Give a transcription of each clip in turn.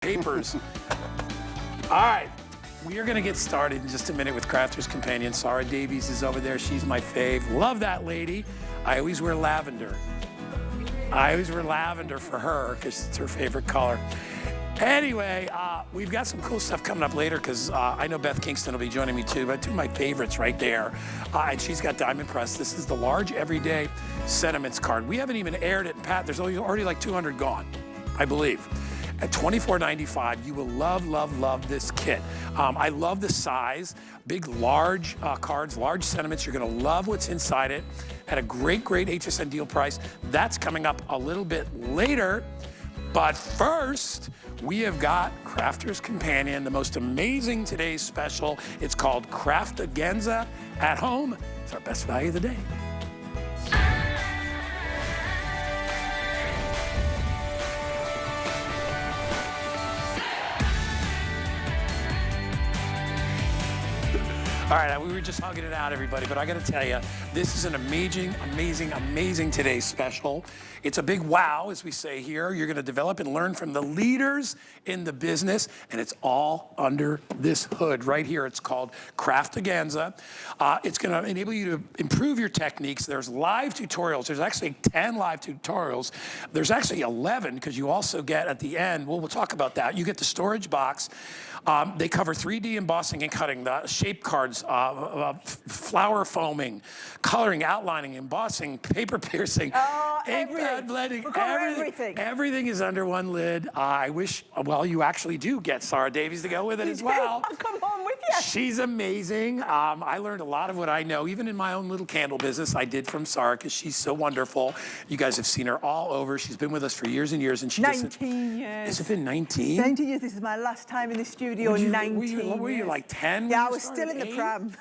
papers. All right, we are gonna get started in just a minute with Crafter's Companion. Sarah Davies is over there. She's my fave. Love that lady. I always wear lavender. I always wear lavender for her because it's her favorite color. Anyway, we've got some cool stuff coming up later because I know Beth Kingston will be joining me too, but two of my favorites right there. And she's got Diamond Press. This is the large everyday sentiments card. We haven't even aired it, Pat. There's already like 200 gone, I believe. At $24.95, you will love, love, love this kit. I love the size, big, large cards, large sentiments. You're gonna love what's inside it at a great, great HSN deal price. That's coming up a little bit later. But first, we have got Crafter's Companion, the most amazing today's special. It's called Craftaganza at Home. It's our best value of the day. All right, we were just hugging it out, everybody, but I gotta tell you, this is an amazing, amazing, amazing today's special. It's a big wow, as we say here. You're gonna develop and learn from the leaders in the business, and it's all under this hood right here. It's called Craftaganza. It's gonna enable you to improve your techniques. There's live tutorials. There's actually 10 live tutorials. There's actually 11, because you also get at the end, well, we'll talk about that. You get the storage box. They cover 3D embossing and cutting, the shape cards, flower foaming, coloring, outlining, embossing, paper piercing, ink pad blending, everything. Everything is under one lid. I wish, well, you actually do get Sarah Davies to go with it as well. I'll come on with you. She's amazing. I learned a lot of what I know, even in my own little candle business, I did from Sarah, because she's so wonderful. You guys have seen her all over. She's been with us for years and years. And she 19 years. Has it been 19? 19 years. This is my last time in the studio. 19 years. Were you like 10? Yeah, I was still in the pram.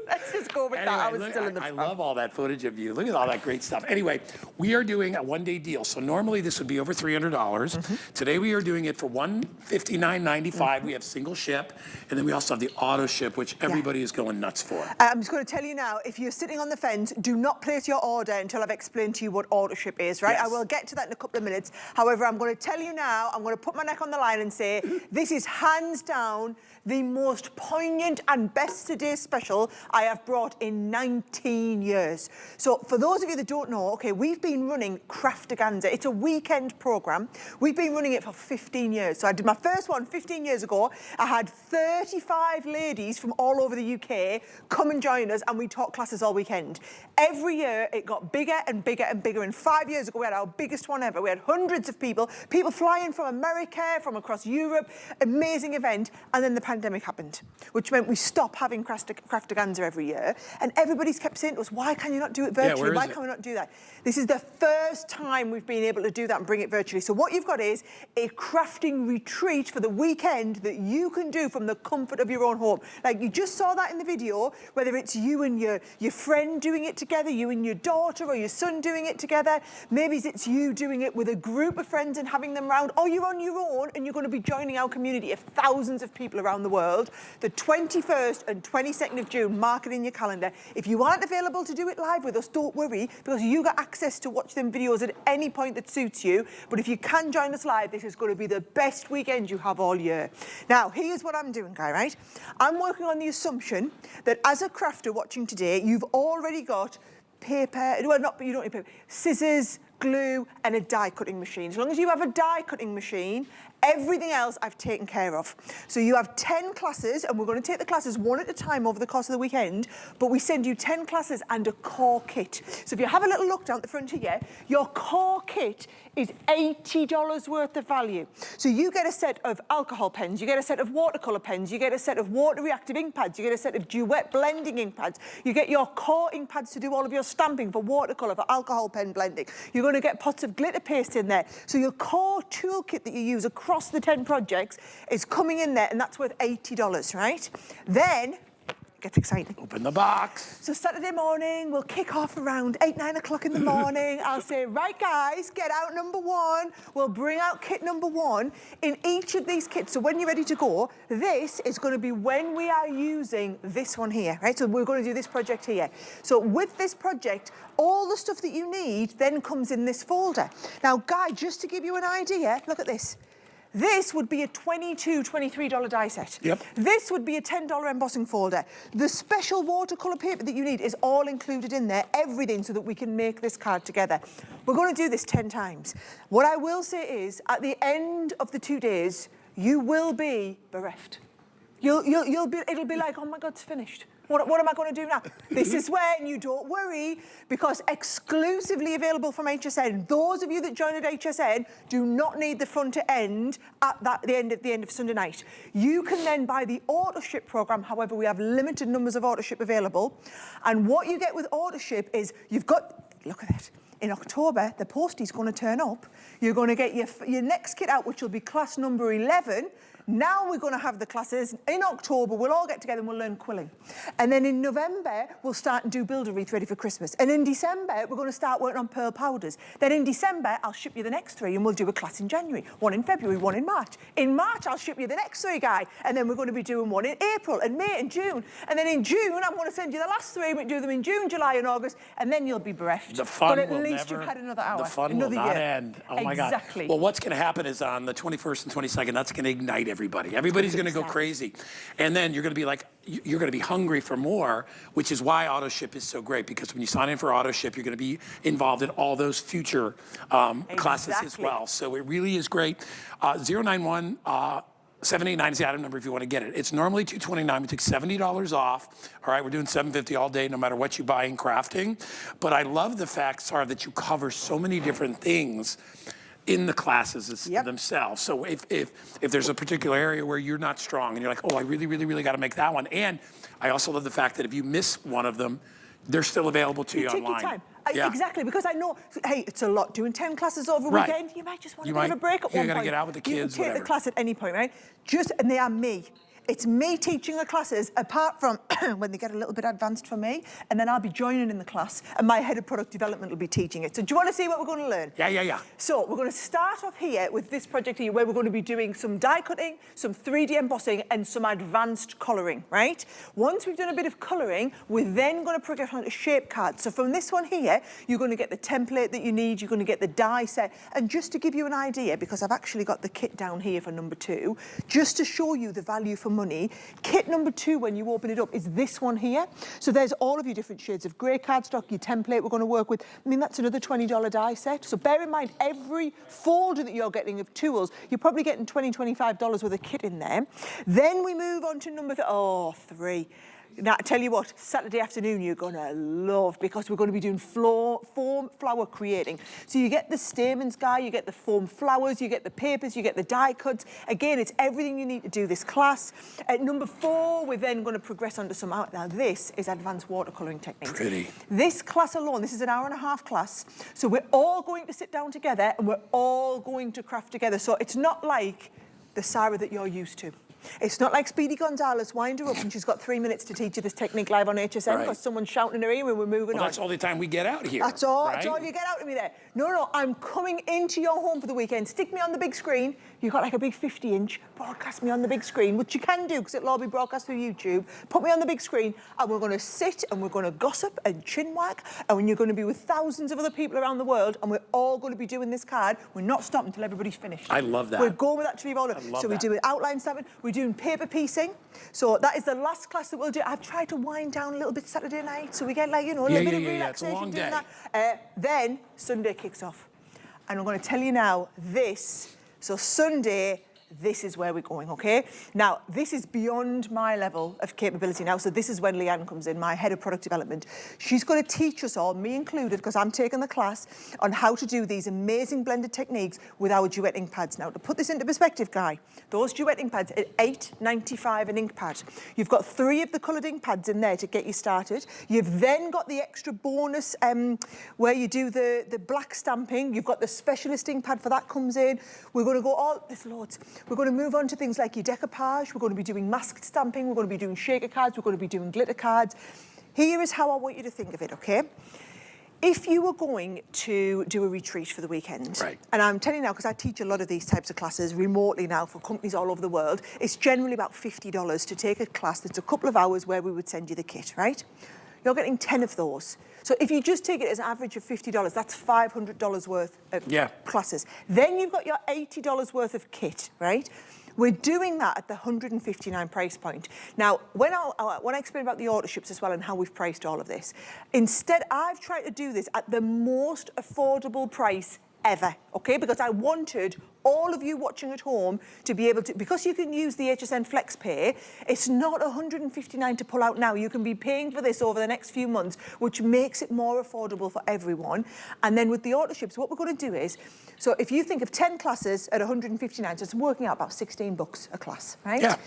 Let's just go with anyway, that. I was still in the pram. I love all that footage of you. Look at all that great stuff. Anyway, we are doing a one-day deal. So normally this would be over $300. Today we are doing it for $159.95. We have single ship, and then we also have the auto ship, which everybody is going nuts for. I'm just going to tell you now, if you're sitting on the fence, do not place your order until I've explained to you what auto ship is, right? Yes. I will get to that in a couple of minutes. However, I'm going to tell you now, I'm going to put my neck on the line and say, this is hands down the most poignant and best today special I have brought in 19 years. So for those of you that don't know, okay, we've been running Craftaganza. It's a weekend program. We've been running it for 15 years. So I did my first one 15 years ago. I had 35 ladies from all over the UK come and join us, and we taught classes all weekend. Every year it got bigger and bigger and bigger. And 5 years ago we had our biggest one ever. We had hundreds of people flying from America, from across Europe, amazing event. And then the pandemic happened, which meant we stopped having Craftaganza every year. And everybody's kept saying to us, why can you not do it virtually? Why can we not do that? This is the first time we've been able to do that and bring it virtually. So what you've got is a crafting retreat for the weekend that you can do from the comfort of your own home. Like you just saw that in the video, whether it's you and your friend doing it together, you and your daughter or your son doing it together. Maybe it's you doing it with a group of friends and having them round, or you're on your own and you're going to be joining our community of thousands of people around the world. The 21st and 22nd of June, mark it in your calendar. If you aren't available to do it live with us, don't worry, because you got access to watch them videos at any point that suits you. But if you can join us live, this is going to be the best weekend you have all year. Now, here's what I'm doing, Guy, right? I'm working on the assumption that as a crafter watching today, you've already got paper, well, you don't need paper, scissors, glue, and a die cutting machine. As long as you have a die cutting machine, everything else I've taken care of. So you have 10 classes, and we're going to take the classes one at a time over the course of the weekend, but we send you 10 classes and a core kit. So if you have a little look down the front here, your core kit is $80 worth of value. So you get a set of alcohol pens, you get a set of watercolor pens, you get a set of water reactive ink pads, you get a set of duet blending ink pads, you get your core ink pads to do all of your stamping for watercolor, for alcohol pen blending. You're going to get pots of glitter paste in there. So your core toolkit that you use across the 10 projects is coming in there, and that's worth $80, right? Then gets exciting. Open the box. So Saturday morning, we'll kick off around 8, 9 o'clock in the morning. I'll say, right guys, get out number 1. We'll bring out kit number 1 in each of these kits. So when you're ready to go, this is going to be when we are using this one here, right? So we're going to do this project here. So with this project, all the stuff that you need then comes in this folder. Now, Guy, just to give you an idea, look at this. This would be a $22, $23 die set. Yep. This would be a $10 embossing folder. The special watercolour paper that you need is all included in there, everything, so that we can make this card together. We're going to do this 10 times. What I will say is, at the end of the 2 days, you will be bereft. It'll be like, oh my God, it's finished. What am I going to do now? This is when you don't worry, because exclusively available from HSN, those of you that join at HSN do not need the front to end at the end of Sunday night. You can then buy the auto ship program. However, we have limited numbers of auto ship available. And what you get with auto ship is you've got, look at that. In October, the postie's going to turn up. You're going to get your next kit out, which will be class number 11. Now we're going to have the classes. In October, we'll all get together and we'll learn quilling. And then in November, we'll start and do Build-A-Wreath ready for Christmas. And in December, we're going to start working on pearl powders. Then in December, I'll ship you the next 3 and we'll do a class in January, 1 in February, 1 in March. In March, I'll ship you the next 3, Guy. And then we're going to be doing 1 in April and May and June. And then in June, I'm going to send you the last 3. We do them in June, July and August. And then you'll be bereft. The fun but at will least never, you've had another hour. The fun another will not year. end. Oh my God. Exactly. Well, what's going to happen is on the 21st and 22nd, that's going to ignite everybody. Everybody's going to go crazy. And then you're going to be like, you're going to be hungry for more, which is why auto ship is so great, because when you sign in for auto ship, you're going to be involved in all those future classes as well. So it really is great. 091 789 is the item number if you want to get it. It's normally $229. We took $70 off. All right, we're doing $750 all day, no matter what you buy in crafting. But I love the fact, Sarah, that you cover so many different things in the classes themselves. So if there's a particular area where you're not strong and you're like, oh, I really got to make that one. And I also love the fact that if you miss one of them, they're still available to you online. Take your time. Exactly, because I know, hey, it's a lot. Doing 10 classes over a weekend, you might just want to have a break at one point. You got to get out with the kids, You can take the class at any point, right? And they are me. It's me teaching the classes, apart from when they get a little bit advanced for me, and then I'll be joining in the class, and my head of product development will be teaching it. So do you want to see what we're going to learn? Yeah. So we're going to start off here with this project here, where we're going to be doing some die cutting, some 3D embossing, and some advanced colouring, right? Once we've done a bit of colouring, we're then going to progress on to shape cards. So from this one here, you're going to get the template that you need, you're going to get the die set, and just to give you an idea, because I've actually got the kit down here for number 2, just to show you the value for money, kit number 2, when you open it up, is this one here. So there's all of your different shades of grey cardstock, your template we're going to work with. I mean, that's another $20 die set. So bear in mind, every folder that you're getting of tools, you're probably getting $20, $25 worth of kit in there. Then we move on to number 3. Now, I tell you what, Saturday afternoon you're going to love, because we're going to be doing foam flower creating. So you get the stamens, Guy, you get the foam flowers, you get the papers, you get the die cuts. Again, it's everything you need to do this class. At number 4, we're then going to progress on to some art. Now, this is advanced watercolouring techniques. Pretty. This class alone, this is an hour-and-a-half class. So we're all going to sit down together and we're all going to craft together. So it's not like the Sarah that you're used to. It's not like Speedy Gonzalez wind her up and she's got 3 minutes to teach you this technique live on HSN because someone's shouting in her ear when we're moving on. That's all the time we get out here. That's all you get out of me there. No, I'm coming into your home for the weekend. Stick me on the big screen. You've got like a big 50-inch. Broadcast me on the big screen, which you can do because it'll all be broadcast through YouTube. Put me on the big screen and we're going to sit and we're going to gossip and chinwag, and when you're going to be with thousands of other people around the world and we're all going to be doing this card, we're not stopping until everybody's finished. I love that. We're going with that to be all. So we do it outline stamping. We're doing paper piecing. So that is the last class that we'll do. I've tried to wind down a little bit Saturday night so we get like, a little bit of relaxation. It's a long doing day. that. Then Sunday kicks off. And I'm going to tell you now so Sunday, this is where we're going, okay? Now, this is beyond my level of capability now, so this is when Leanne comes in, my head of product development. She's going to teach us all, me included, because I'm taking the class, on how to do these amazing blended techniques with our duet ink pads. Now, to put this into perspective, Guy, those duet ink pads are $8.95 an ink pad. You've got 3 of the coloured ink pads in there to get you started. You've then got the extra bonus where you do the black stamping. You've got the specialist ink pad for that comes in. We're going to go there's loads. We're going to move on to things like your decoupage. We're going to be doing masked stamping. We're going to be doing shaker cards. We're going to be doing glitter cards. Here is how I want you to think of it, okay? If you were going to do a retreat for the weekend, and I'm telling you now, because I teach a lot of these types of classes remotely now for companies all over the world, it's generally about $50 to take a class that's a couple of hours where we would send you the kit, right? You're getting 10 of those. So if you just take it as an average of $50, that's $500 worth of classes. Then you've got your $80 worth of kit, right? We're doing that at the $159 price point. Now, when I explain about the autoships as well and how we've priced all of this, instead I've tried to do this at the most affordable price ever, okay? Because I wanted all of you watching at home to be able to, because you can use the HSN Flex Pay, it's not $159 to pull out now. You can be paying for this over the next few months, which makes it more affordable for everyone. And then with the autoships, what we're going to do is, so if you think of 10 classes at $159, so it's working out about $16 a class, right? Yeah.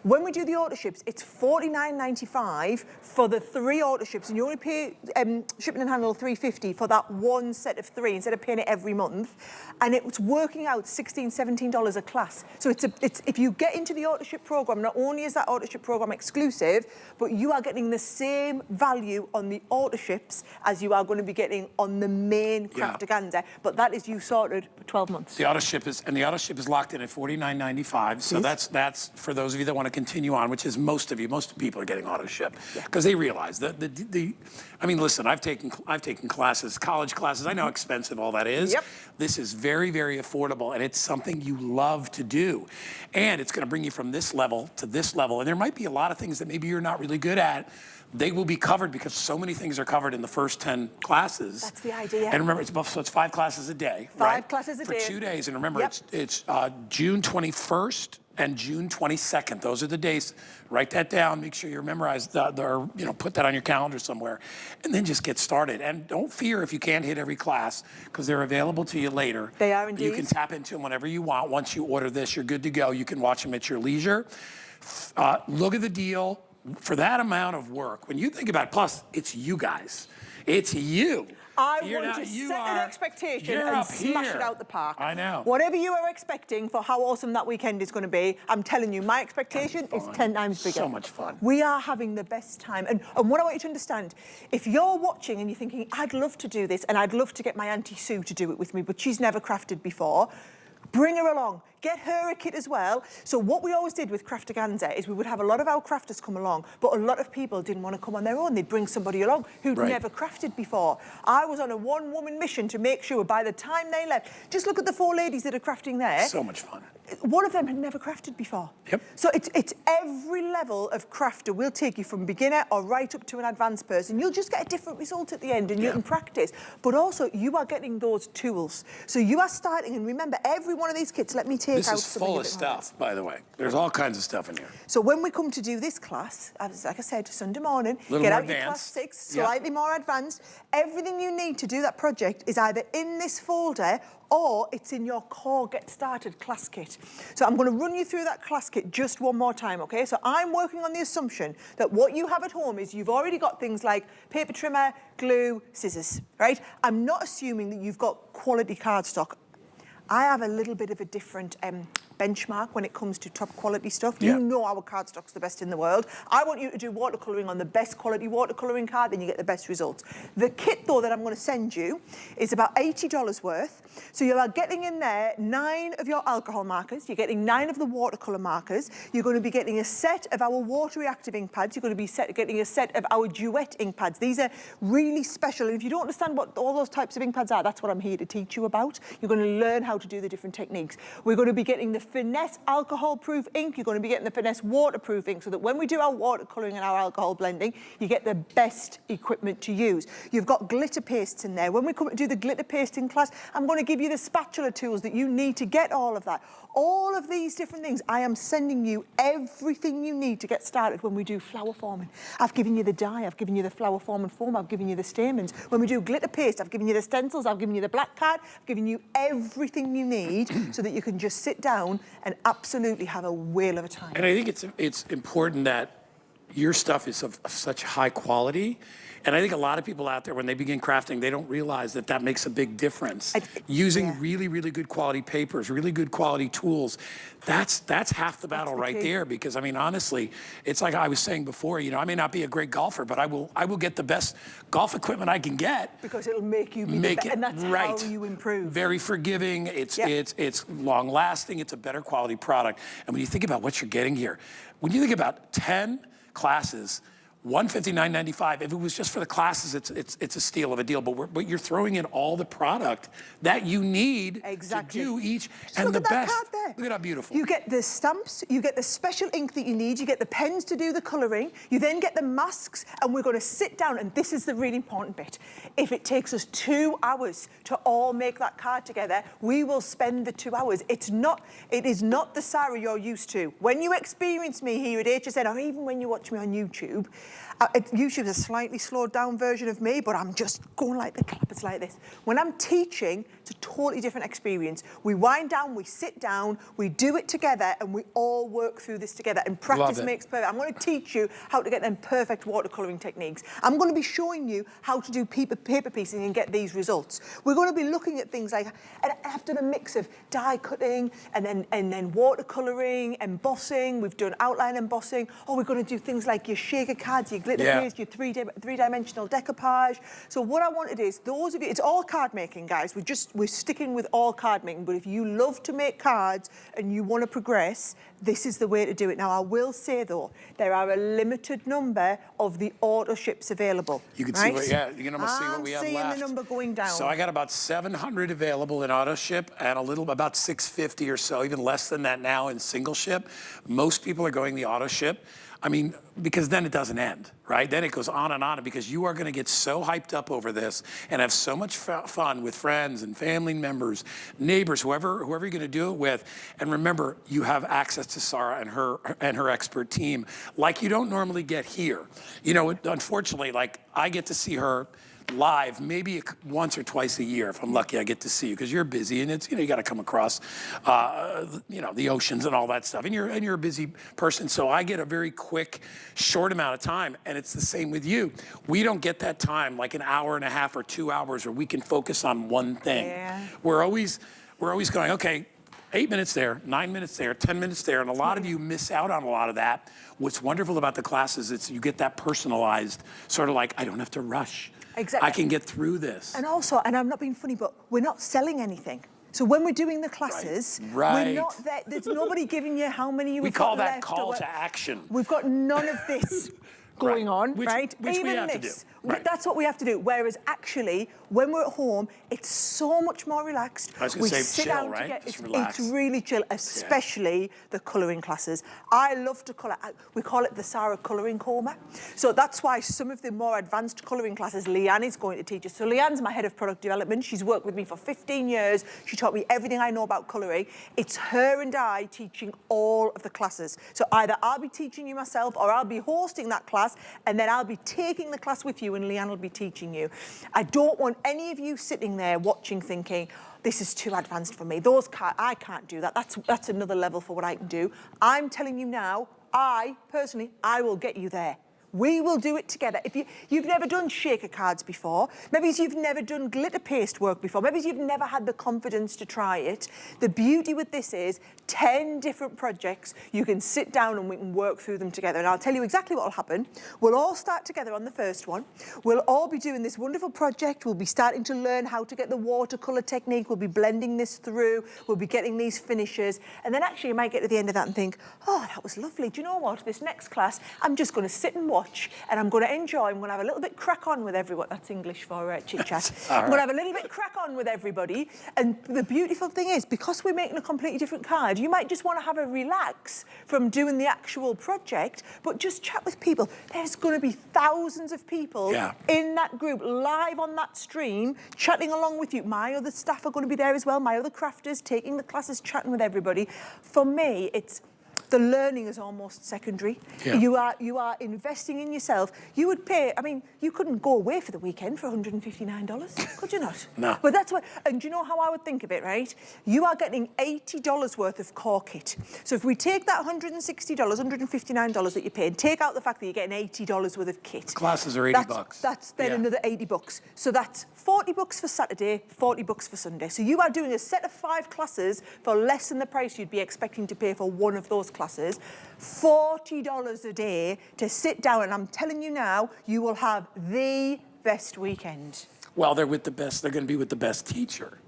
When we do the autoships, it's $49.95 for the 3 autoships, and you only pay shipping and handle $3.50 for that one set of 3 instead of paying it every month. And it's working out $16, $17 a class. So it's if you get into the autoship program, not only is that autoship program exclusive, but you are getting the same value on the autoships as you are going to be getting on the main Craftaganza. But that is you sorted for 12 months. The autoship is locked in at $49.95. So that's for those of you that want to continue on, which is most of you. Most people are getting auto ship because they realize that I mean, listen, I've taken classes, college classes. I know how expensive all that is. This is very, very affordable, and it's something you love to do. And it's going to bring you from this level to this level. And there might be a lot of things that maybe you're not really good at. They will be covered because so many things are covered in the first 10 classes. That's the idea. And remember, it's 5 classes a day, 5 classes a day. For 2 days. And remember, it's June 21st and June 22nd. Those are the days. Write that down. Make sure you memorize or put that on your calendar somewhere, and then just get started. And don't fear if you can't hit every class, because they're available to you later. They are indeed. You can tap into them whenever you want. Once you order this, you're good to go. You can watch them at your leisure. Look at the deal for that amount of work. When you think about it, plus it's you guys. It's you. I want to set an expectation and smash it out the park. I know. Whatever you are expecting for how awesome that weekend is going to be, I'm telling you, my expectation is 10 times bigger. So much fun. We are having the best time. And what I want you to understand, if you're watching and you're thinking, I'd love to do this, and I'd love to get my Auntie Sue to do it with me, but she's never crafted before, bring her along. Get her a kit as well. So what we always did with Craftaganza is we would have a lot of our crafters come along, but a lot of people didn't want to come on their own. They'd bring somebody along who'd never crafted before. I was on a one-woman mission to make sure by the time they left, just look at the 4 ladies that are crafting there. So much fun. One of them had never crafted before. So it's every level of crafter will take you from beginner or right up to an advanced person. You'll just get a different result at the end, and you can practice. But also, you are getting those tools. So you are starting, and remember, every one of these kits, let me take this out is full of stuff, by the way. There's all kinds of stuff in here. So when we come to do this class, like I said, Sunday morning, get out your class 6, slightly more advanced. Everything you need to do that project is either in this folder or it's in your core Get Started class kit. So I'm going to run you through that class kit just one more time, okay? So I'm working on the assumption that what you have at home is you've already got things like paper trimmer, glue, scissors, right? I'm not assuming that you've got quality cardstock. I have a little bit of a different benchmark when it comes to top quality stuff. You know our cardstock's the best in the world. I want you to do watercolouring on the best quality watercolouring card, then you get the best results. The kit, though, that I'm going to send you is about $80 worth. So you are getting in there 9 of your alcohol markers. You're getting 9 of the watercolour markers. You're going to be getting a set of our water reactive ink pads. You're going to be getting a set of our duet ink pads. These are really special. And if you don't understand what all those types of ink pads are, that's what I'm here to teach you about. You're going to learn how to do the different techniques. We're going to be getting the Finesse alcohol-proof ink. You're going to be getting the Finesse waterproof ink, so that when we do our watercolouring and our alcohol blending, you get the best equipment to use. You've got glitter pastes in there. When we come to do the glitter pasting class, I'm going to give you the spatula tools that you need to get all of that. All of these different things, I am sending you everything you need to get started when we do flower forming. I've given you the dye, I've given you the flower forming foam, I've given you the stamens. When we do glitter paste, I've given you the stencils, I've given you the black card, I've given you everything you need so that you can just sit down and absolutely have a whale of a time. And I think it's important that your stuff is of such high quality. And I think a lot of people out there, when they begin crafting, they don't realize that that makes a big difference. Using really, really good quality papers, really good quality tools, that's half the battle right there. Because I mean, honestly, it's like I was saying before, I may not be a great golfer, but I will get the best golf equipment I can get. Because it'll make you be the best, and that's how you improve. Very forgiving, it's long lasting, it's a better quality product. And when you think about what you're getting here, when you think about 10 classes, $159.95. If it was just for the classes, it's a steal of a deal. But you're throwing in all the product that you need to do each. Just and look the at that best. card there. Look at how beautiful. You get the stamps, you get the special ink that you need, you get the pens to do the colouring, you then get the masks, and we're going to sit down, and this is the really important bit. If it takes us 2 hours to all make that card together, we will spend the 2 hours. It is not the Sarah you're used to. When you experience me here at HSN, or even when you watch me on YouTube, YouTube's a slightly slowed down version of me, but I'm just going like the clappers like this. When I'm teaching, it's a totally different experience. We wind down, we sit down, we do it together, and we all work through this together. And practice makes perfect. I'm going to teach you how to get them perfect watercolouring techniques. I'm going to be showing you how to do paper piecing and get these results. We're going to be looking at things like, and I've done a mix of die cutting and then watercolouring, embossing. We've done outline embossing. Oh, we're going to do things like your shaker cards, your glitter paste, your three-dimensional decoupage. So what I wanted is, those of you, it's all card making, guys. We're sticking with all card making, but if you love to make cards and you want to progress, this is the way to do it. Now, I will say though, there are a limited number of the auto ships available. You can see what, you can almost see what we have left. I'm seeing the number going down. So I got about 700 available in auto ship and about 650 or so, even less than that now in single ship. Most people are going the auto ship. I mean, because then it doesn't end, right? Then it goes on, and because you are going to get so hyped up over this and have so much fun with friends and family members, neighbors, whoever you're going to do it with. And remember, you have access to Sarah and her expert team like you don't normally get here. You know, unfortunately, like I get to see her live maybe once or twice a year. If I'm lucky, I get to see you because you're busy, and it's, you know, you got to come across you know, the oceans and all that stuff, and you're a busy person. So I get a very quick, short amount of time, and it's the same with you. We don't get that time, like an hour and a half or 2 hours, where we can focus on one thing. We're always going, okay, 8 minutes there, 9 minutes there, 10 minutes there, and a lot of you miss out on a lot of that. What's wonderful about the classes is you get that personalized, sort of like, I don't have to rush. Exactly. I can get through this. And also, and I'm not being funny, but we're not selling anything. So when we're doing the classes, we're not there. There's nobody giving you how many we call that call to action. We've got none of this going on, which Even we have to do. That's what we have to do. Whereas actually, when we're at home, it's so much more relaxed. I was going to say chill, right? It's really chill, especially the colouring classes. I love to colour. We call it the Sarah colouring coma. So that's why some of the more advanced colouring classes, Leanne is going to teach us. So Leanne's my head of product development. She's worked with me for 15 years. She taught me everything I know about colouring. It's her and I teaching all of the classes. So either I'll be teaching you myself, or I'll be hosting that class, and then I'll be taking the class with you, and Leanne will be teaching you. I don't want any of you sitting there watching thinking, this is too advanced for me. I can't do that. That's another level for what I can do. I'm telling you now, I will get you there. We will do it together. If you've never done shaker cards before, maybe you've never done glitter paste work before, maybe you've never had the confidence to try it, the beauty with this is 10 different projects. You can sit down and we can work through them together. And I'll tell you exactly what will happen. We'll all start together on the first one. We'll all be doing this wonderful project. We'll be starting to learn how to get the watercolour technique. We'll be blending this through. We'll be getting these finishes. And then actually you might get to the end of that and think, oh, that was lovely. Do you know what? This next class, I'm just going to sit and watch, and I'm going to enjoy. I'm going to have a little bit crack on with everyone. That's English for chit-chat. I'm going to have a little bit crack on with everybody. And the beautiful thing is, because we're making a completely different card, you might just want to have a relax from doing the actual project, but just chat with people. There's going to be thousands of people in that group, live on that stream, chatting along with you. My other staff are going to be there as well, my other crafters, taking the classes, chatting with everybody. For me, the learning is almost secondary. You are investing in yourself. You would pay, I mean, you couldn't go away for the weekend for $159, could you not? No. But that's what, and do you know how I would think of it, right? You are getting $80 worth of core kit. So if we take that $160, $159 that you pay, and take out the fact that you're getting $80 worth of kit. Classes are 80 bucks. That's then another 80 bucks. So that's 40 bucks for Saturday, 40 bucks for Sunday. So you are doing a set of 5 classes for less than the price you'd be expecting to pay for one of those classes. $40 a day to sit down, and I'm telling you now, you will have the best weekend. Well, they're with the best. They're going to be with the best teacher.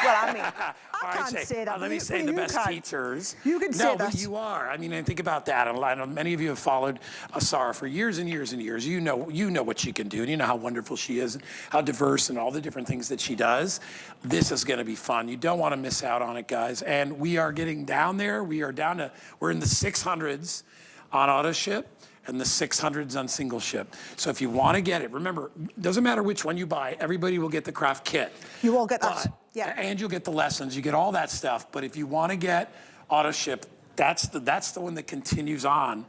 Well, I mean, I All right, can't say that. let me say but the you best can. teachers. You can say no, that. but you are. I mean, and think about that. And I know many of you have followed Sarah for years and years and years. You know what she can do, and you know how wonderful she is, and how diverse, and all the different things that she does. This is going to be fun. You don't want to miss out on it, guys. And we are getting down there. We're in the 600s on auto ship and the 600s on single ship. So if you want to get it, remember, doesn't matter which one you buy, everybody will get the craft kit. You all get that. Yeah. And you'll get the lessons, you get all that stuff. But if you want to get auto ship, that's the one that continues on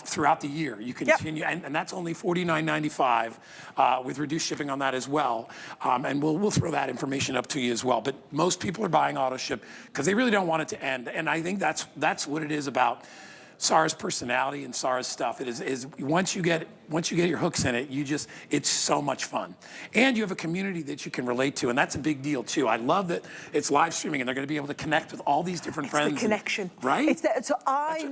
throughout the year. You continue, and that's only $49.95 with reduced shipping on that as well. And we'll throw that information up to you as well. But most people are buying auto ship because they really don't want it to end. And I think that's what it is about Sarah's personality and Sarah's stuff. It is once you get your hooks in it, it's so much fun. And you have a community that you can relate to, and that's a big deal too. I love that it's live streaming and they're going to be able to connect with all these different friends. It's the connection. Right? So I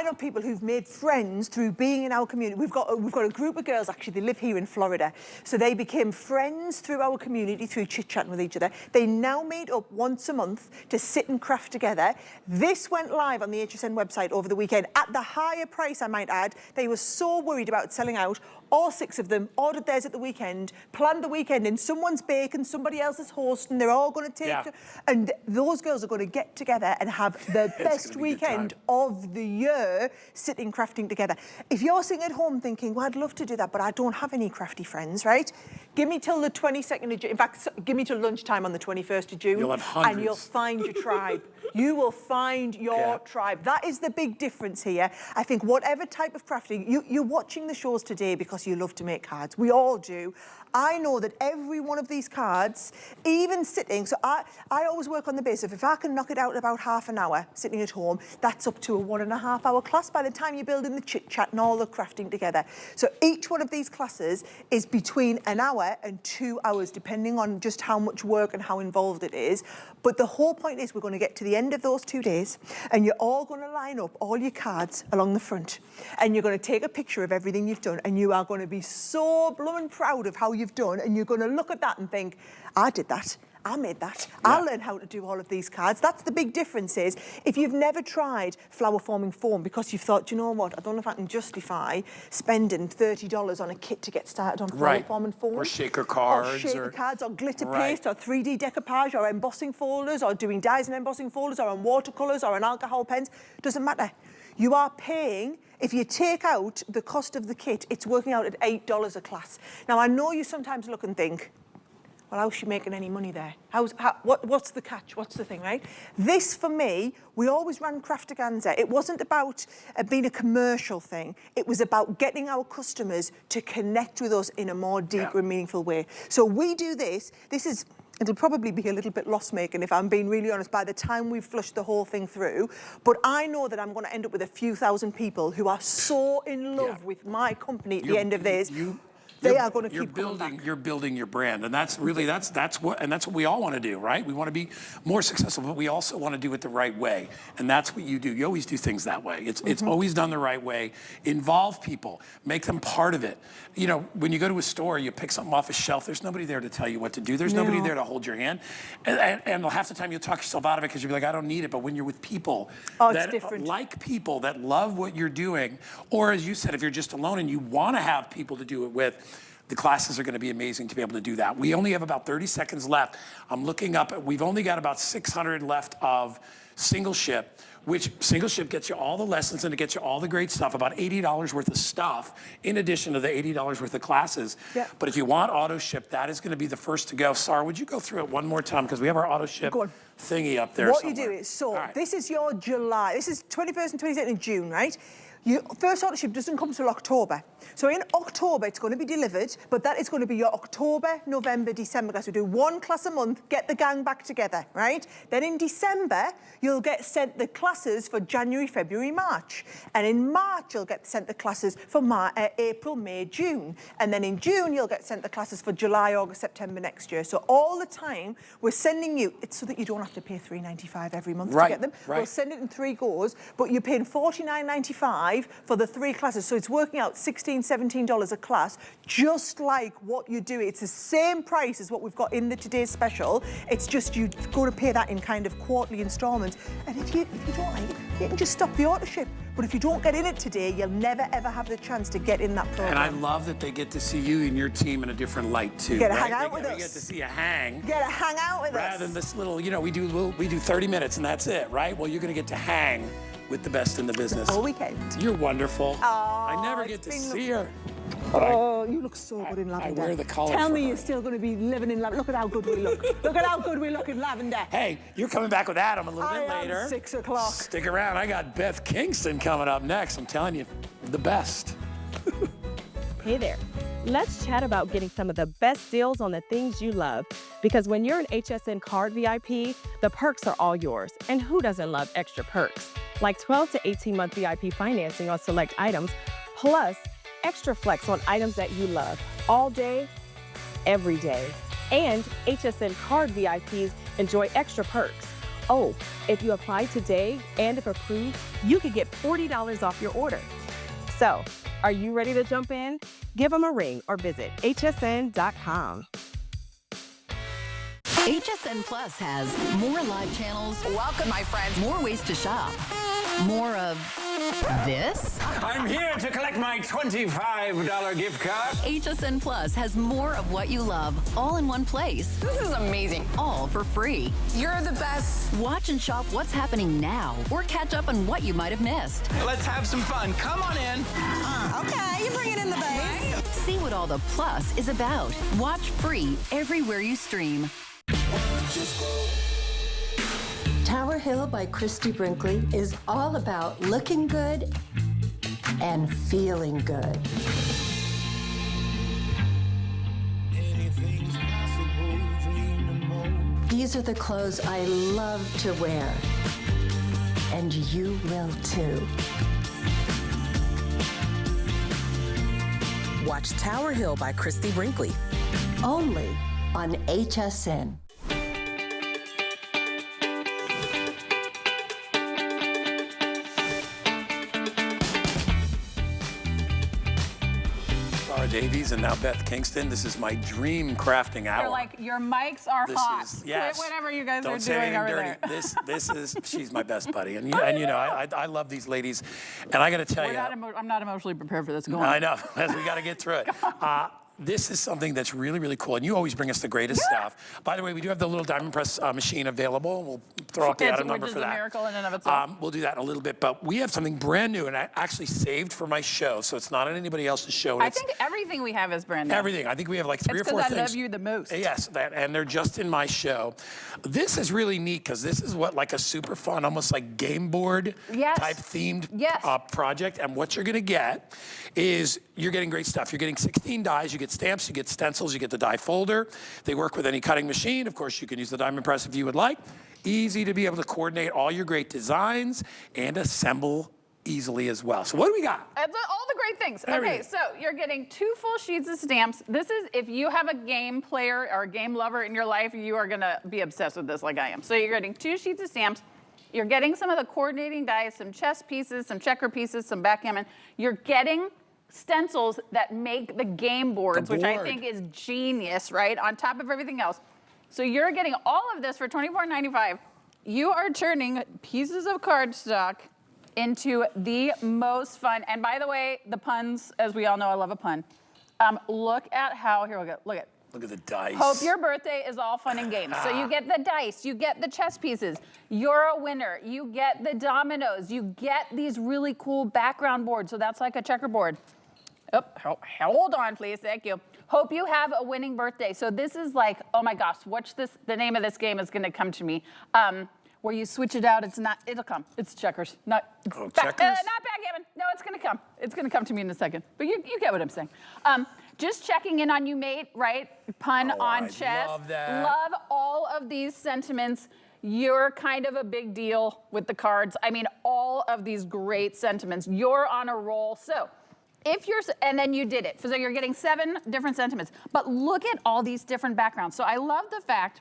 know people who've made friends through being in our community. We've got a group of girls, actually, they live here in Florida. So they became friends through our community, through chit-chatting with each other. They now meet up once a month to sit and craft together. This went live on the HSN website over the weekend at the higher price, I might add. They were so worried about selling out. All 6 of them ordered theirs at the weekend, planned the weekend in. Someone's baking, somebody else is hosting. They're all going to take and those girls are going to get together and have the best weekend of the year sitting crafting together. If you're sitting at home thinking, well, I'd love to do that, but I don't have any crafty friends, right? Give me till the 22nd of June. In fact, give me till lunchtime on the 21st of June. You'll have hundreds. And you'll find your tribe. You will find your tribe. That is the big difference here. I think whatever type of crafting, you're watching the shows today because you love to make cards. We all do. I know that every one of these cards, even sitting, so I always work on the basis of if I can knock it out in about half an hour sitting at home, that's up to a 1.5 hour class by the time you're building the chit chat and all the crafting together. So each one of these classes is between an hour and 2 hours, depending on just how much work and how involved it is. But the whole point is we're going to get to the end of those 2 days and you're all going to line up all your cards along the front and you're going to take a picture of everything you've done and you are going to be so blooming proud of how you've done, and you're going to look at that and think, I did that. I made that. I learned how to do all of these cards. That's the big difference is, if you've never tried flower forming foam because you've thought, you know what, I don't know if I can justify spending $30 on a kit to get started on flower forming foam. Or shaker cards. Or shaker cards, or glitter paste, or 3D decoupage, or embossing folders, or doing dies and embossing folders, or on watercolours, or on alcohol pens. Doesn't matter. You are paying, if you take out the cost of the kit, it's working out at $8 a class. Now, I know you sometimes look and think, well, how's she making any money there? What's the catch? What's the thing, right? This, for me, we always ran Craftaganza. It wasn't about being a commercial thing. It was about getting our customers to connect with us in a more deeper and meaningful way. So we do this. It'll probably be a little bit loss-making, if I'm being really honest, by the time we've flushed the whole thing through. But I know that I'm going to end up with a few thousand people who are so in love with my company at the end of this. They are going to keep coming back. You're building your brand, and that's really that's what we all want to do, right? We want to be more successful, but we also want to do it the right way, and that's what you do. You always do things that way. It's always done the right way. Involve people, make them part of it. You know, when you go to a store, you pick something off a shelf. There's nobody there to tell you what to do. There's nobody there to hold your hand, and half the time you'll talk yourself out of it because you'll be like, I don't need it. But when you're with people like people that love what you're doing, or as you said, if you're just alone and you want to have people to do it with, the classes are going to be amazing to be able to do that. We only have about 30 seconds left. I'm looking up. We've only got about 600 left of single ship, which single ship gets you all the lessons and it gets you all the great stuff, about $80 worth of stuff, in addition to the $80 worth of classes. But if you want auto ship, that is going to be the first to go. Sarah, would you go through it one more time? Because we have our auto ship thingy up there What you do is, this is your July. This is 21st and 22nd of June, right? Your first auto ship doesn't come till October. So in October, it's going to be delivered, but that is going to be your October, November, December class. We do one class a month, get the gang back together, right? Then in December, you'll get sent the classes for January, February, March. And in March, you'll get sent the classes for April, May, June. And then in June, you'll get sent the classes for July, August, September next year. So all the time, we're sending you, it's so that you don't have to pay $3.95 every month to get them. We'll send it in 3 goes, but you're paying $49.95 $14.95 for the 3 classes. So it's working out $16, $17 a class, just like what you do. It's the same price as what we've got in the today's special. It's just you go to pay that in kind of quarterly installments. And if you don't like it, you can just stop the auto ship. But if you don't get in it today, you'll never ever have the chance to get in that program. And I love that they get to see you and your team in a different light too. Get to hang out with us. They get to see you hang. Get to hang out with us. Rather than this little, you know, we do 30 minutes and that's it, right? Well, you're going to get to hang with the best in the business. All weekend. You're wonderful. Oh, I never get to see her. Oh, you look so good in lavender. I wear the collar. Tell for me her. you're still going to be living in lavender. Look at how good we look. Look at how good we look in lavender. Hey, you're coming back with Adam a little bit later. Am 6 o'clock. Stick around. I got Beth Kingston coming up next. I'm telling you, the best. Hey there. Let's chat about getting some of the best deals on the things you love. Because when you're an HSN card VIP, the perks are all yours. And who doesn't love extra perks? Like 12 to 18-month VIP financing on select items, plus extra flex on items that you love all day, every day. And HSN card VIPs enjoy extra perks. Oh, if you apply today and if approved, you could get $40 off your order. So, are you ready to jump in? Give them a ring or visit hsn.com. HSN Plus has more live channels. Welcome, my friends. More ways to shop. More of this. I'm here to collect my $25 gift card. HSN Plus has more of what you love, all in one place. This is amazing. All for free. You're the best. Watch and shop what's happening now, or catch up on what you might have missed. Let's have some fun. Come on in. Okay, you're bringing in the bass. See what all the plus is about. Watch free everywhere you stream. Tower Hill by Christy Brinkley is all about looking good and feeling good. These are the clothes I love to wear, and you will too. Watch Tower Hill by Christy Brinkley. Only on HSN. Davies and now Beth Kingston. This is my dream crafting hour. They're like, your mics are hot. Yes. Quit whatever you guys Don't are say doing anything over dirty. there. This is, she's my best buddy. And you know, I love these ladies. And I got to tell you. I'm not emotionally prepared for this. Go on. I know, we got to get through it. This is something that's really, really cool. And you always bring us the greatest stuff. By the way, we do have the little diamond press machine available. We'll throw up the item number for that. Which is a miracle in and of itself. We'll do that in a little bit. But we have something brand new, and I actually saved for my show. So it's not on anybody else's show. I think everything we have is brand new. Everything. I think we have like 3 or 4 things. It's because I love you the most. Yes, and they're just in my show. This is really neat because this is what like a super fun, almost like game board type themed project. And what you're going to get is you're getting great stuff. You're getting 16 dies. You get stamps. You get stencils. You get the die folder. They work with any cutting machine. Of course, you can use the diamond press if you would like. Easy to be able to coordinate all your great designs and assemble easily as well. So what do we got? All the great things. Everything. Okay, so you're getting 2 full sheets of stamps. This is, if you have a game player or a game lover in your life, you are gonna be obsessed with this like I am. So you're getting 2 sheets of stamps. You're getting some of the coordinating dies, some chess pieces, some checker pieces, some backgammon. You're getting stencils that make the game boards, which I think is genius, right? On top of everything else. So you're getting all of this for $24.95. You are turning pieces of cardstock into the most fun. And by the way, the puns, as we all know, I love a pun. Look at how, here we go, look at. Look at the dice. Hope your birthday is all fun and games. So you get the dice, you get the chess pieces. You're a winner. You get the dominoes. You get these really cool background boards. So that's like a checkerboard. Oh, hold on, please. Thank you. Hope you have a winning birthday. So this is like, oh my gosh, watch this. The name of this game is going to come to me. Where you switch it out, it'll come. It's checkers. Not checkers? Not backgammon. No, it's going to come. It's going to come to me in a second. But you get what I'm saying. Just checking in on you, mate, right? Pun on chess. Love that. Love all of these sentiments. You're kind of a big deal with the cards. I mean, all of these great sentiments. You're on a roll. So if you're, and then you did it. So you're getting 7 different sentiments. But look at all these different backgrounds. So I love the fact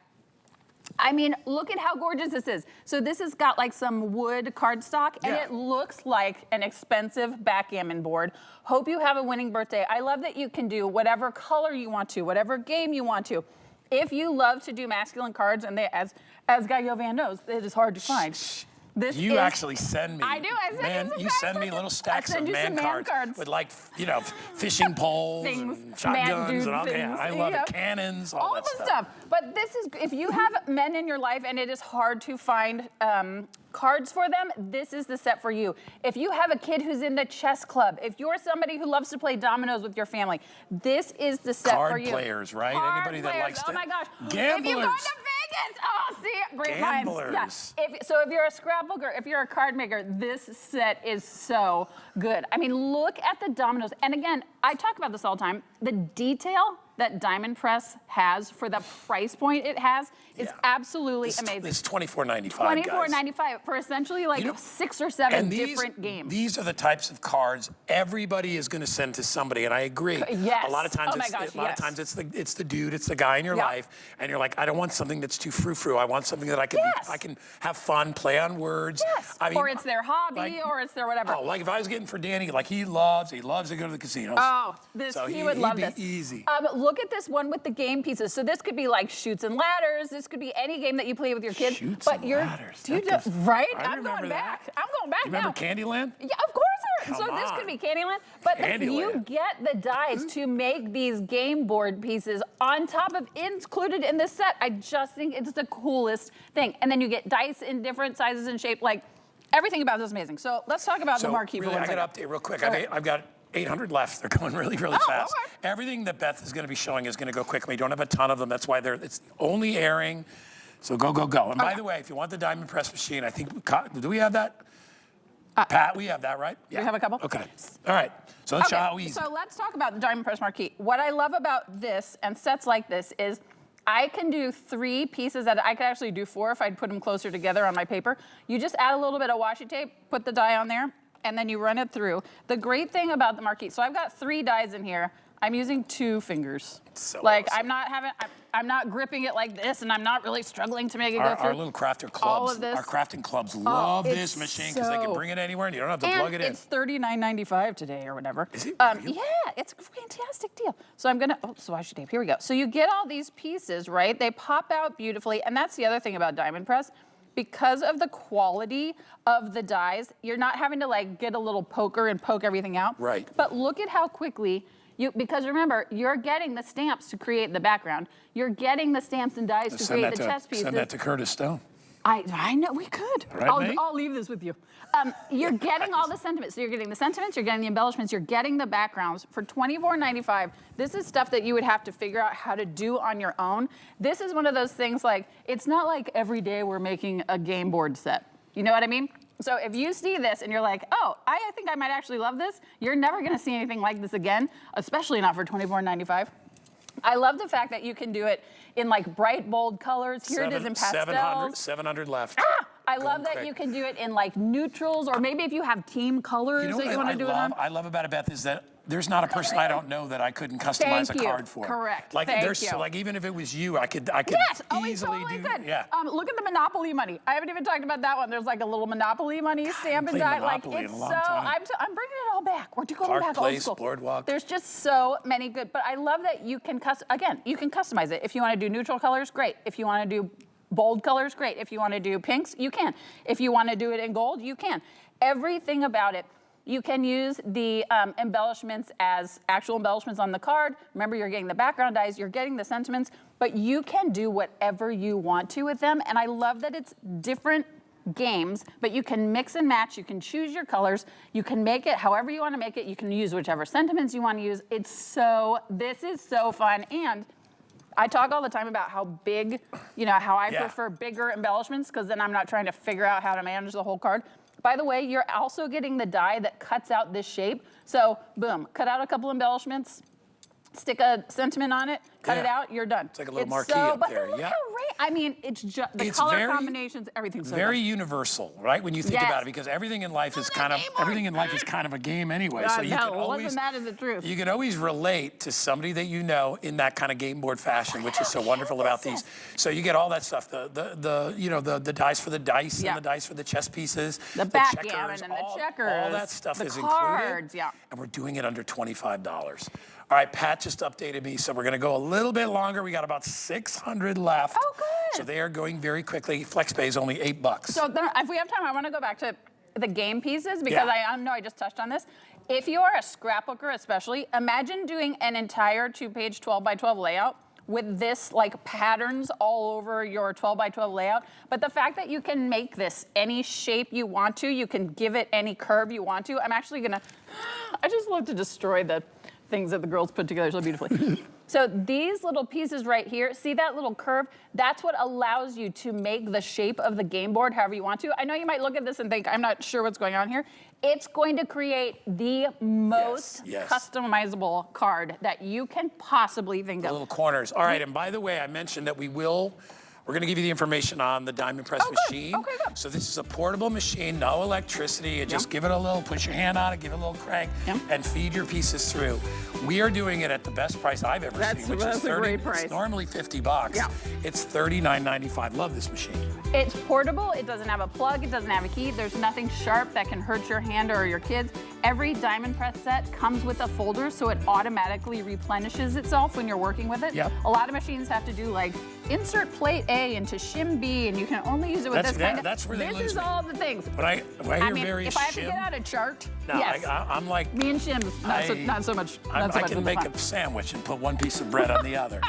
I mean, look at how gorgeous this is. So this has got like some wood cardstock, and it looks like an expensive backgammon board. Hope you have a winning birthday. I love that you can do whatever color you want to, whatever game you want to. If you love to do masculine cards, and as Gallo Van knows, it is hard to find. This you actually send me. I do. I send you send me little stacks of man cards with like, you know, fishing poles and shotguns and all that. I love it. Cannons, all that stuff. But this is, if you have men in your life and it is hard to find cards for them, this is the set for you. If you have a kid who's in the chess club, if you're somebody who loves to play dominoes with your family, this is the set for you. Card players, right? Anybody that likes to. Oh my gosh. Gamblers. If you go to Vegas, oh, see, great minds. Gamblers. Yeah. So if you're a scrapbooker, if you're a card maker, this set is so good. I mean, look at the dominoes. And again, I talk about this all the time. The detail that Diamond Press has for the price point it has is absolutely amazing. It's $24.95, $24.95 for essentially like 6 or 7 different games. These are the types of cards everybody is going to send to somebody, and I agree. Yes. A lot of times, of times it's the dude, it's the guy in your life, and you're like, I don't want something that's too frou-frou. I want something that I can have fun, play on words. Yes. I mean, or it's their hobby, or it's their whatever. Oh, like if I was getting for Danny, like he loves to go to the casinos. Oh, he would love this. Easy. Look at this one with the game pieces. So this could be like Chutes and Ladders. This could be any game that you play with your kids. Chutes and Ladders. Right? I'm going back. I'm going back now. now. Remember Candyland? Yeah, of course. So this could be Candyland. But you get the dies to make these game board pieces on top of included in this set. I just think it's the coolest thing. And then you get dice in different sizes and shape. Like everything about this is amazing. So let's talk about the marquee for 1 second. I got to update real quick. I've got 800 left. They're going really, really fast. Okay. Everything that Beth is going to be showing is going to go quickly. We don't have a ton of them. That's why it's only airing. So go. And by the way, if you want the Diamond Press machine, I think, do we have that? Pat, we have that, right? Yeah. We have a couple? Okay. All right. So let's show how easy. So let's talk about the Diamond Press Marquee. What I love about this and sets like this is I can do 3 pieces that I could actually do 4 if I'd put them closer together on my paper. You just add a little bit of washi tape, put the die on there, and then you run it through. The great thing about the marquee, so I've got 3 dies in here. I'm using 2 fingers. So like awesome. I'm not gripping it like this, and I'm not really struggling to make it go through. Our little crafter clubs, our crafting clubs love this machine because they can bring it anywhere and you don't have to plug it in. It's $39.95 today or whatever. Is it? Yeah, it's a fantastic deal. So I'm gonna, so washi tape, here we go. So you get all these pieces, right? They pop out beautifully, and that's the other thing about Diamond Press. Because of the quality of the dies, you're not having to like get a little poker and poke everything out. Right. But look at how quickly because remember, you're getting the stamps to create the background. You're getting the stamps and dies to create the chess pieces. Send that to Curtis Stone. I know, we could. Right, I'll leave this with you. You're getting all the sentiments. So you're getting the sentiments, you're getting the embellishments, you're getting the backgrounds. For $24.95, this is stuff that you would have to figure out how to do on your own. This is one of those things like, it's not like every day we're making a game board set. You know what I mean? So if you see this and you're like, oh, I think I might actually love this, you're never gonna see anything like this again, especially not for $24.95. I love the fact that you can do it in like bright, bold colors. Here it is in pastels. 700 left. I love that you can do it in like neutrals, or maybe if you have team colors that you want to do it on. I love about it, Beth, is that there's not a person I don't know that I couldn't customize a card for. Correct. Like like even if it was you, I could easily do. Yeah. Look at the Monopoly money. I haven't even talked about that one. There's like a little Monopoly money stamp and die. Like it's so. I'm bringing it all back. We're going back old school. Boardwalk. There's just so many good. But I love that you can you can customize it. If you want to do neutral colors, great. If you want to do bold colors, great. If you want to do pinks, you can. If you want to do it in gold, you can. Everything about it. You can use the embellishments as actual embellishments on the card. Remember, you're getting the background dies, you're getting the sentiments, but you can do whatever you want to with them. And I love that it's different games, but you can mix and match, you can choose your colors, you can make it however you want to make it, you can use whichever sentiments you want to use. This is so fun. And I talk all the time about how big, how I prefer bigger embellishments, because then I'm not trying to figure out how to manage the whole card. By the way, you're also getting the die that cuts out this shape. So boom, cut out a couple embellishments, stick a sentiment on it, cut it out, you're done. It's like a little marquee up there. But look how I mean, it's just the color combinations, everything's so very good. universal, right? When you think about it, because everything in life is kind of a game anyway. So you can always, wasn't that is the truth. you can always relate to somebody that you know in that kind of game board fashion, which is so wonderful about these. So you get all that stuff, the dice for the dice and the dice for the chess pieces, the backgammon and the checkers, all that stuff is cards, included. And we're doing it under $25. All right, Pat just updated me, so we're gonna go a little bit longer. We got about 600 left. Oh, good. So they are going very quickly. FlexPay is only $8. So then, if we have time, I wanna go back to the game pieces because I know I just touched on this. If you are a scrapbooker especially, imagine doing an entire 2-page 12 by 12 layout with this like patterns all over your 12 by 12 layout. But the fact that you can make this any shape you want to, you can give it any curve you want to. I'm actually gonna, I just love to destroy the things that the girls put together so beautifully. So these little pieces right here, see that little curve? That's what allows you to make the shape of the game board however you want to. I know you might look at this and think, I'm not sure what's going on here. It's going to create the most customizable card that you can possibly think of. The little corners. All right, and by the way, I mentioned that we're gonna give you the information on the Diamond Press machine. Okay, good. So this is a portable machine, no electricity. You just give it a little, put your hand on it, give it a little crank, and feed your pieces through. We are doing it at the best price I've ever seen, which is 30. A great price. It's normally $50. Yeah. It's $39.95. Love this machine. It's portable. It doesn't have a plug. It doesn't have a key. There's nothing sharp that can hurt your hand or your kids. Every Diamond Press set comes with a folder, so it automatically replenishes itself when you're working with it. Yep. A lot of machines have to do like insert plate A into shim B, and you can only use it with this kind of. That's where they lose me. This is all the things. When I hear very if I have to shim, get out a chart, no, yes. I'm like Me and Shim's, not so much. I can make a sandwich and put one piece of bread on the other.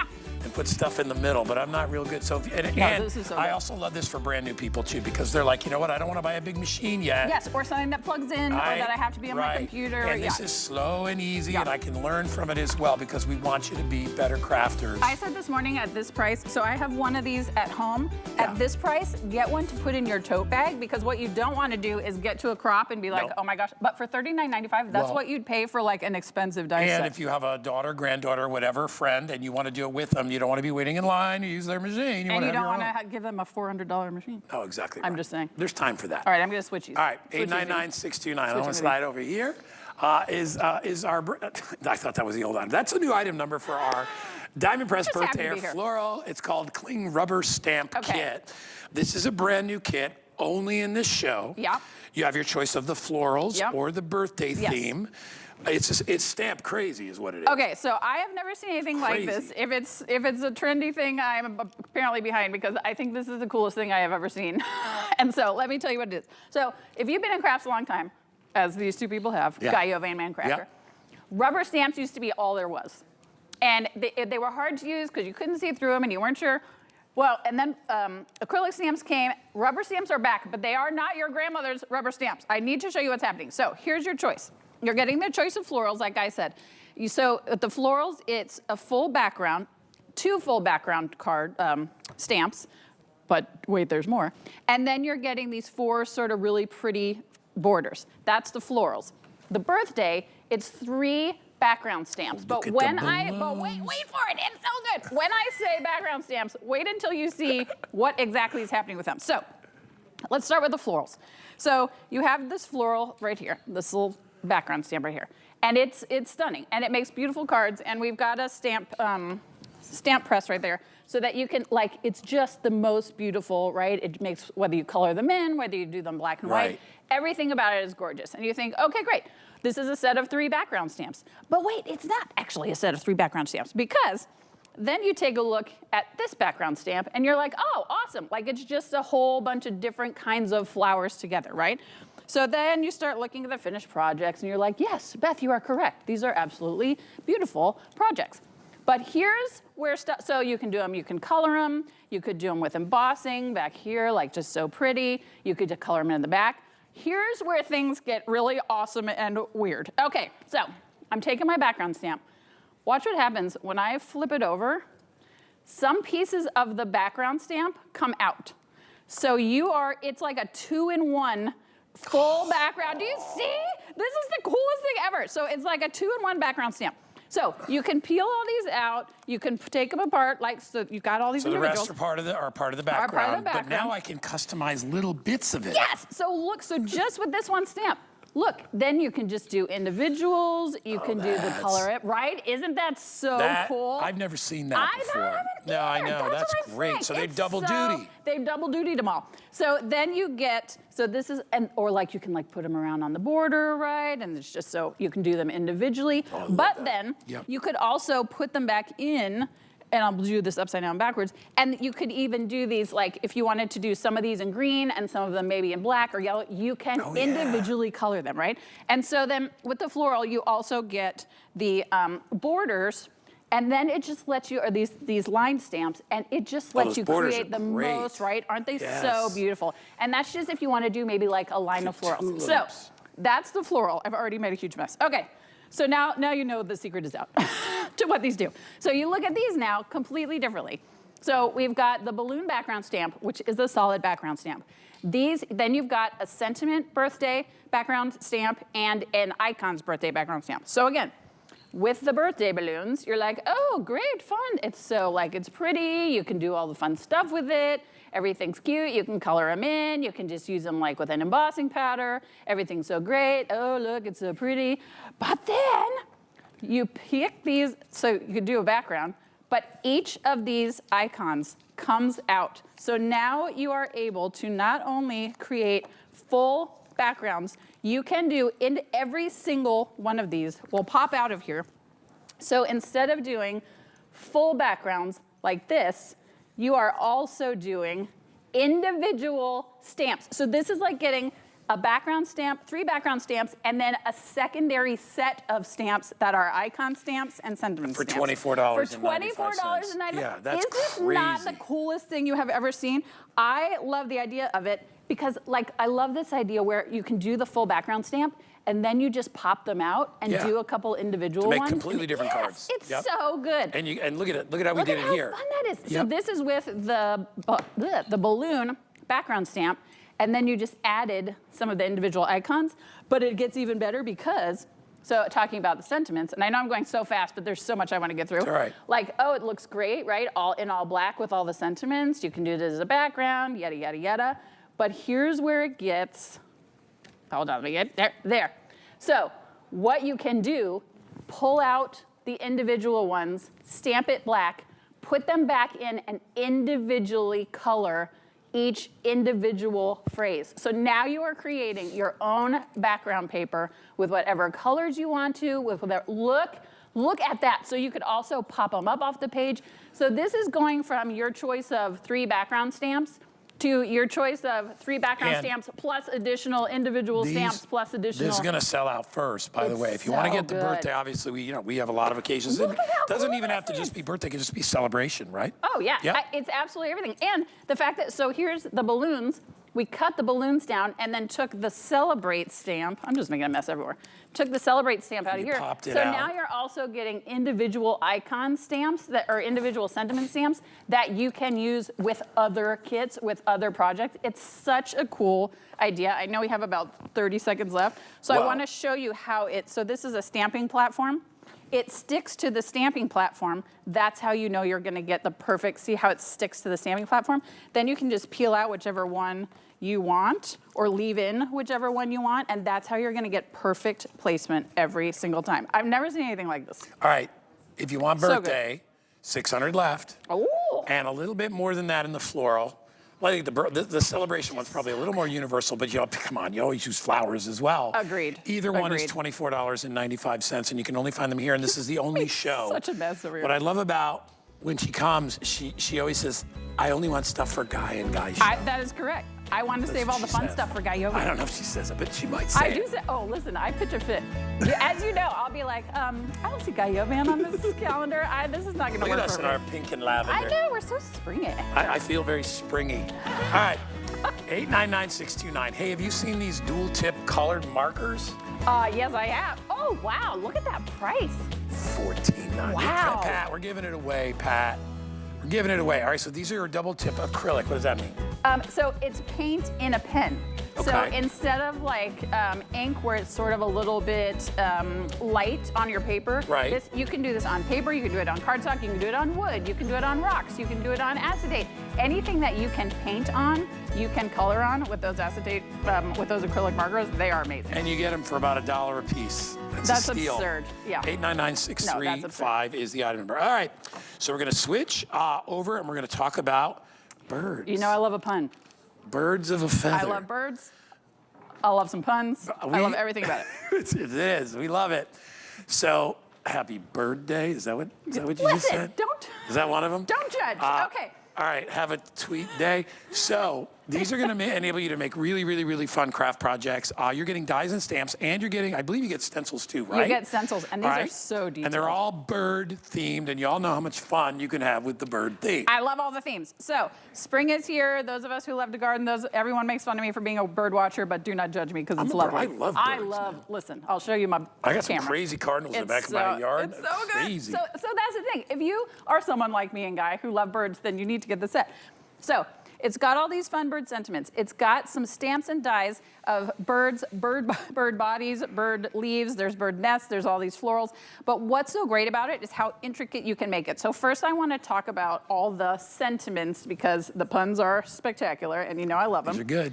And put stuff in the middle, but I'm not real good. So, this is so I good. also love this for brand new people too, because they're like, you know what, I don't want to buy a big machine yet. Yes, or something that plugs in, or that I have to be on my computer. And this is slow and easy, and I can learn from it as well, because we want you to be better crafters. I said this morning at this price, so I have one of these at home. At this price, get one to put in your tote bag, because what you don't want to do is get to a crop and be like, oh my gosh. But for $39.95, that's what you'd pay for like an expensive dice set. And if you have a daughter, granddaughter, whatever, friend, and you want to do it with them, you don't want to be waiting in line to use their machine. And you don't want to give them a $400 machine. Oh, exactly. I'm just saying. There's time for that. All right, I'm going to switch these. All right, 899-629. I want to slide over here. Is our, I thought that was the old item. That's a new item number for our Diamond Press Birthday Air Floral. It's called Cling Rubber Stamp Kit. This is a brand new kit, only in this show. Yeah. You have your choice of the florals or the birthday theme. It's stamp crazy is what it is. Okay, so I have never seen anything like this. If it's a trendy thing, I'm apparently behind, because I think this is the coolest thing I have ever seen. And so let me tell you what it is. So if you've been in crafts a long time, as these two people have, Guyo Van Man Crafter, rubber stamps used to be all there was. And they were hard to use because you couldn't see through them and you weren't sure. Well, and then acrylic stamps came. Rubber stamps are back, but they are not your grandmother's rubber stamps. I need to show you what's happening. So here's your choice. You're getting the choice of florals, like I said. So at the florals, it's a full background, 2 full background card stamps, but wait, there's more. And then you're getting these 4 sort of really pretty borders. That's the florals. The birthday, it's 3 background stamps. But wait for it, it's so good. When I say background stamps, wait until you see what exactly is happening with them. So let's start with the florals. So you have this floral right here, this little background stamp right here. And it's stunning, and it makes beautiful cards, and we've got a stamp press right there so that you can, like, it's just the most beautiful, right? It makes, whether you color them in, whether you do them black and white, everything about it is gorgeous. And you think, okay, great, this is a set of 3 background stamps. But wait, it's not actually a set of 3 background stamps, because then you take a look at this background stamp and you're like, oh, awesome. Like, it's just a whole bunch of different kinds of flowers together, right? So then you start looking at the finished projects and you're like, yes, Beth, you are correct. These are absolutely beautiful projects. But here's where so you can do them, you can color them, you could do them with embossing back here, like just so pretty. You could color them in the back. Here's where things get really awesome and weird. Okay, so I'm taking my background stamp. Watch what happens when I flip it over. Some pieces of the background stamp come out. So it's like a 2-in-1 full background. Do you see? This is the coolest thing ever. So it's like a 2-in-1 background stamp. So you can peel all these out. You can take them apart, like, so you've got all these So the individuals. rest are part of the background. But now I can customize little bits of it. Yes. So look, so just with this one stamp, look, then you can just do individuals. You can do the color it, right? Isn't that so cool? I've never seen that before. No, I know. That's great. So they double duty. They've double dutied them all. So then you get, so this is, or like you can like put them around on the border, right? And it's just so you can do them individually. But then you could also put them back in, and I'll do this upside down backwards. And you could even do these, like if you wanted to do some of these in green and some of them maybe in black or yellow, you can individually color them, right? And so then with the floral, you also get the borders, and then it just lets you, or these line stamps, and it just lets you create the most, right? Aren't they so beautiful? And that's just if you want to do maybe like a line of florals. So that's the floral. I've already made a huge mess. Okay. So now you know the secret is out to what these do. So you look at these now completely differently. So we've got the balloon background stamp, which is a solid background stamp. Then you've got a sentiment birthday background stamp and an icon's birthday background stamp. So again, with the birthday balloons, you're like, oh, great, fun. It's so like, it's pretty. You can do all the fun stuff with it. Everything's cute. You can color them in. You can just use them like with an embossing powder. Everything's so great. Oh, look, it's so pretty. But then you pick these, so you could do a background, but each of these icons comes out. So now you are able to not only create full backgrounds, you can do in every single one of these will pop out of here. So instead of doing full backgrounds like this, you are also doing individual stamps. So this is like getting a background stamp, 3 background stamps, and then a secondary set of stamps that are icon stamps and sentiment stamps. For $24.95. For $24.95. Yeah, that's Is this crazy. not the coolest thing you have ever seen? I love the idea of it because, like, I love this idea where you can do the full background stamp and then you just pop them out and do a couple individual ones. To make completely different cards. It's so good. And look at it. Look at how we did it here. Look at how fun that is. So this is with the balloon background stamp, and then you just added some of the individual icons, but it gets even better because, so talking about the sentiments, and I know I'm going so fast, but there's so much I want to get through. It's all right. Like, oh, it looks great, right? All in all black with all the sentiments. You can do it as a background, yada, yada, yada. But here's where it gets, hold on, let me get there. So what you can do, pull out the individual ones, stamp it black, put them back in and individually color each individual phrase. So now you are creating your own background paper with whatever colors you want to, with whatever, look at that. So you could also pop them up off the page. So this is going from your choice of 3 background stamps to your choice of 3 background stamps plus additional individual stamps plus additional. This is going to sell out first, by the way. If you want to get the birthday, obviously we have a lot of occasions. It doesn't even have to just be birthday; it can just be celebration, right? Oh yeah, it's absolutely everything. And the fact that, so here's the balloons. We cut the balloons down and then took the celebrate stamp. I'm just making a mess everywhere. Took the celebrate stamp out of here. Popped it so out. Now you're also getting individual icon stamps that are individual sentiment stamps that you can use with other kits, with other projects. It's such a cool idea. I know we have about 30 seconds left. So I want to show you how so this is a stamping platform. It sticks to the stamping platform. That's how you know you're going to get the perfect, see how it sticks to the stamping platform? Then you can just peel out whichever one you want or leave in whichever one you want, and that's how you're going to get perfect placement every single time. I've never seen anything like this. All right, if you want birthday, 600 left, and a little bit more than that in the floral. Well, I think the celebration one's probably a little more universal, but come on, you always use flowers as well. Agreed. Either one is $24.95, and you can only find them here, and this is the only show. Such a mess over here. What I love about when she comes, she always says, I only want stuff for Guy and Guy show. That is correct. I want to save all the fun stuff for Guy Yoga. I don't know if she says it, but she might say it. I do say, oh, listen, I picture fit. As you know, I'll be like, I don't see Guy Yoga on this calendar. This is not going to work. Look at us for in me. our pink and lavender. I know, we're so springy. I feel very springy. All right, 899-629. Hey, have you seen these dual tip colored markers? Yes, I have. Oh, wow, look at that price. $14.99. Wow. Pat, we're giving it away, Pat. We're giving it away. All right, so these are your double tip acrylic. What does that mean? So it's paint in a pen. So Okay. instead of like ink where it's sort of a little bit light on your paper, Right. you can do this on paper, you can do it on cardstock, you can do it on wood, you can do it on rocks, you can do it on acetate. Anything that you can paint on, you can color on with those acetate, with those acrylic markers. They are amazing. And you get them for about $1 a piece. That's a steal. absurd. Yeah. 899-635 is the item number. All right, so we're gonna switch over and we're gonna talk about birds. You know I love a pun. Birds of a feather. I love birds. I love some puns. I love everything about it. It is. We love it. So, happy Bird Day. Is that what you just said? Don't. Is that one of them? Don't judge. Okay. All right. Have a tweet day. So these are going to enable you to make really, really, really fun craft projects. You're getting dies and stamps, and you're getting, I believe you get stencils too, right? You get stencils, and these are so detailed. And they're all bird themed, and you all know how much fun you can have with the bird theme. I love all the themes. So spring is here. Those of us who love to garden, everyone makes fun of me for being a bird watcher, but do not judge me because it's lovely. I love birds. Listen, I'll show you my I got some camera. crazy cardinals in the back of my yard. It's so good. Crazy. So that's the thing. If you are someone like me and Guy who love birds, then you need to get the set. So it's got all these fun bird sentiments. It's got some stamps and dies of birds, bird bodies, bird leaves, there's bird nests, there's all these florals. But what's so great about it is how intricate you can make it. So first I want to talk about all the sentiments because the puns are spectacular and you know I love them. These are good.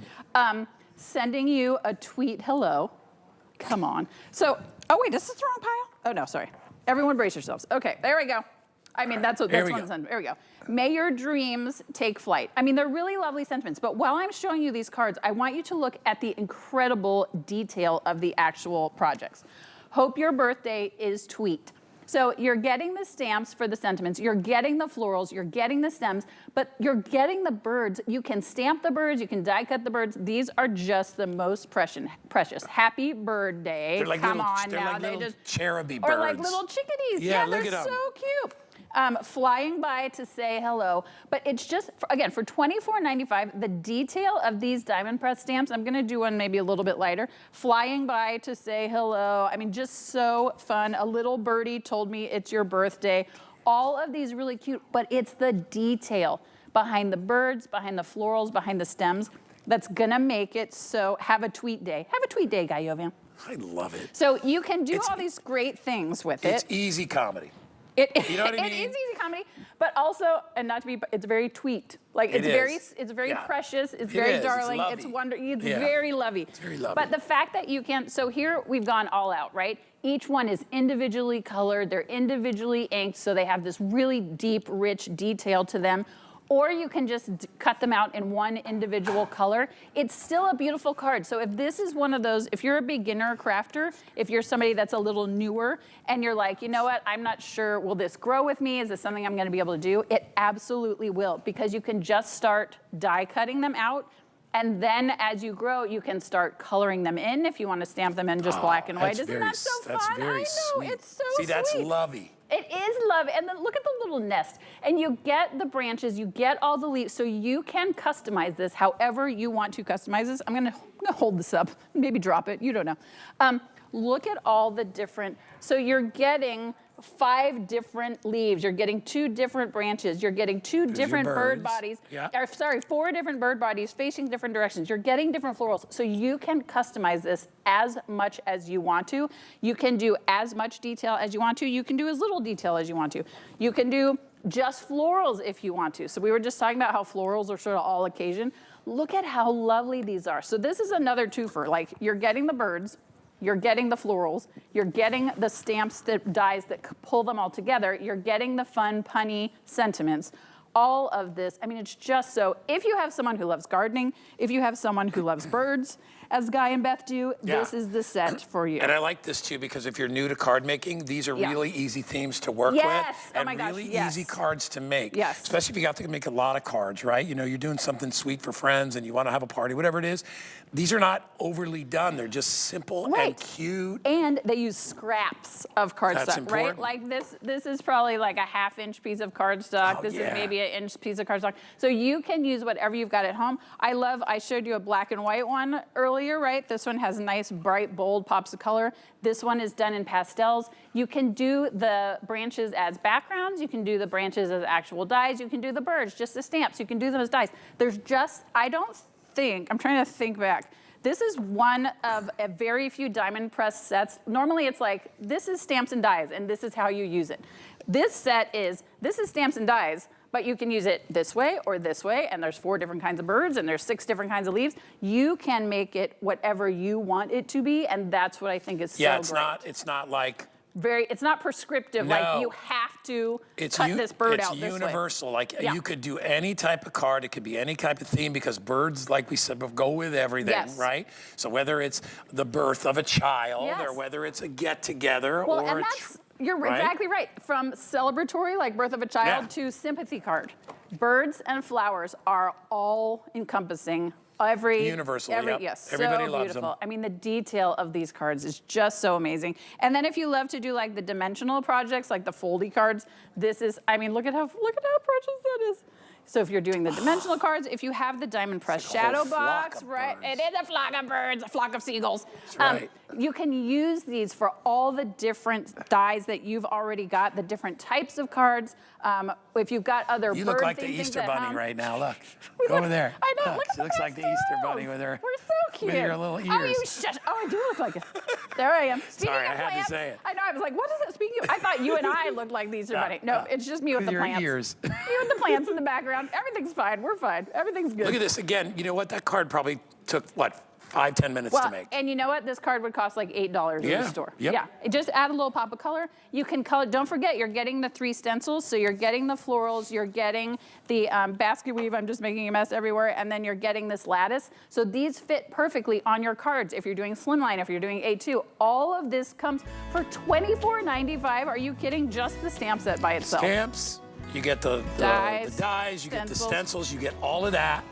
Sending you a tweet hello. Come on. So, oh wait, is this the wrong pile? Oh no, sorry. Everyone brace yourselves. Okay, there we go. I mean, that's one sentiment. There we go. May your dreams take flight. I mean, they're really lovely sentiments, but while I'm showing you these cards, I want you to look at the incredible detail of the actual projects. Hope your birthday is tweet. So you're getting the stamps for the sentiments, you're getting the florals, you're getting the stems, but you're getting the birds. You can stamp the birds, you can die cut the birds. These are just the most precious. Happy bird day. They're like Come little, on they're now. like they little just cheruby birds. Or like little chickadees. Yeah, they're look at them. so cute. Flying by to say hello, but it's just, again, for $24.95, the detail of these diamond press stamps, I'm gonna do one maybe a little bit lighter, flying by to say hello. I mean, just so fun. A little birdie told me it's your birthday. All of these really cute, but it's the detail behind the birds, behind the florals, behind the stems, that's gonna make it so, have a tweet day. Have a tweet day, Guy Yovian. I love it. So you can do all these great things with it. It's easy comedy. You know what I mean? It is easy comedy, but also, and not to be, it's very tweet. Like it's very precious. It's very darling. It's It's very lovey. It's very lovely. But the fact that you can, so here we've gone all out, right? Each one is individually colored. They're individually inked, so they have this really deep, rich detail to them. Or you can just cut them out in one individual color. It's still a beautiful card. So if this is one of those, if you're a beginner crafter, if you're somebody that's a little newer and you're like, you know what, I'm not sure, will this grow with me? Is this something I'm gonna be able to do? It absolutely will, because you can just start die cutting them out. And then as you grow, you can start coloring them in if you want to stamp them in just black and white. Isn't that so fun? That's very I know, sweet. it's so See, sweet. that's lovey. It is love. And then look at the little nest. And you get the branches, you get all the leaves, so you can customize this however you want to customize this. I'm gonna hold this up, maybe drop it, you don't know. Look at all the different, so you're getting 5 different leaves, you're getting 2 different branches, you're getting 2 different bird bodies, 4 different bird bodies facing different directions, you're getting different florals, so you can customize this as much as you want to. You can do as much detail as you want to, you can do as little detail as you want to. You can do just florals if you want to. So we were just talking about how florals are sort of all occasion. Look at how lovely these are. So this is another twofer, like you're getting the birds, you're getting the florals, you're getting the stamps, that dies that pull them all together, you're getting the fun, punny sentiments. All of this, I mean, it's just so, if you have someone who loves gardening, if you have someone who loves birds, as Guy and Beth do, this is the set for you. And I like this too, because if you're new to card making, these are really easy themes to work with. And really easy cards to make. Especially if you got to make a lot of cards, right? You know, you're doing something sweet for friends and you want to have a party, whatever it is. These are not overly done. They're just simple and cute. And they use scraps of cardstock, right? Like this is probably like a 1/2-inch piece of cardstock. This is maybe an inch piece of cardstock. So you can use whatever you've got at home. I showed you a black and white one earlier. you're right. This one has nice, bright, bold pops of color. This one is done in pastels. You can do the branches as backgrounds. You can do the branches as actual dies. You can do the birds, just the stamps. You can do them as dies. There's just, I don't think, I'm trying to think back. This is one of a very few diamond press sets. Normally it's like, this is stamps and dies, and this is how you use it. This set is, this is stamps and dies, but you can use it this way or this way, and there's 4 different kinds of birds, and there's 6 different kinds of leaves. You can make it whatever you want it to be, and that's what I think is so great. It's not like, it's not prescriptive, No. like you have to cut this bird out this way. It's universal. Like you could do any type of card. It could be any type of theme because birds, like we said, go with everything, Yes. right? So whether it's the birth of a child Yes. or whether it's a get together Well, or and you're exactly right. From celebratory, like birth of a child, to sympathy card. Birds and flowers are all encompassing. Universal, yes, everybody so loves beautiful. them. I mean, the detail of these cards is just so amazing. And then if you love to do like the dimensional projects, like the foldy cards, this is, I mean, look at how precious that is. So if you're doing the dimensional cards, if you have the diamond press shadow box, right? It is a flock of birds, a flock of seagulls. That's right. You can use these for all the different dies that you've already got, the different types of cards. If you've got other You bird look like the things Easter at Bunny home. right now. Look, go over there. I know. Look She at looks like the Easter Bunny with her. We're so cute. With your little ears. Oh, you shush. Oh, I do look like it. There I am. Speaking Sorry, of I had to plants, say it. I know. I was like, what is it? Speaking of, I thought you and I looked like the Easter Bunny. No, it's just me with the your plants. ears. Me with the plants in the background. Everything's fine. We're fine. Everything's good. Look at this again. You know what? That card probably took, what, 5-10 minutes to make. And you know what? This card would cost like $8 in the store. Yep. Yeah. Just add a little pop of color. You can color. Don't forget, you're getting the 3 stencils. So you're getting the florals. You're getting the basket weave. I'm just making a mess everywhere. And then you're getting this lattice. So these fit perfectly on your cards. If you're doing slimline, if you're doing A2, all of this comes for $24.95. Are you kidding? Just the stamp set by itself. Stamps. You get the dies. You get the stencils. You get all of that.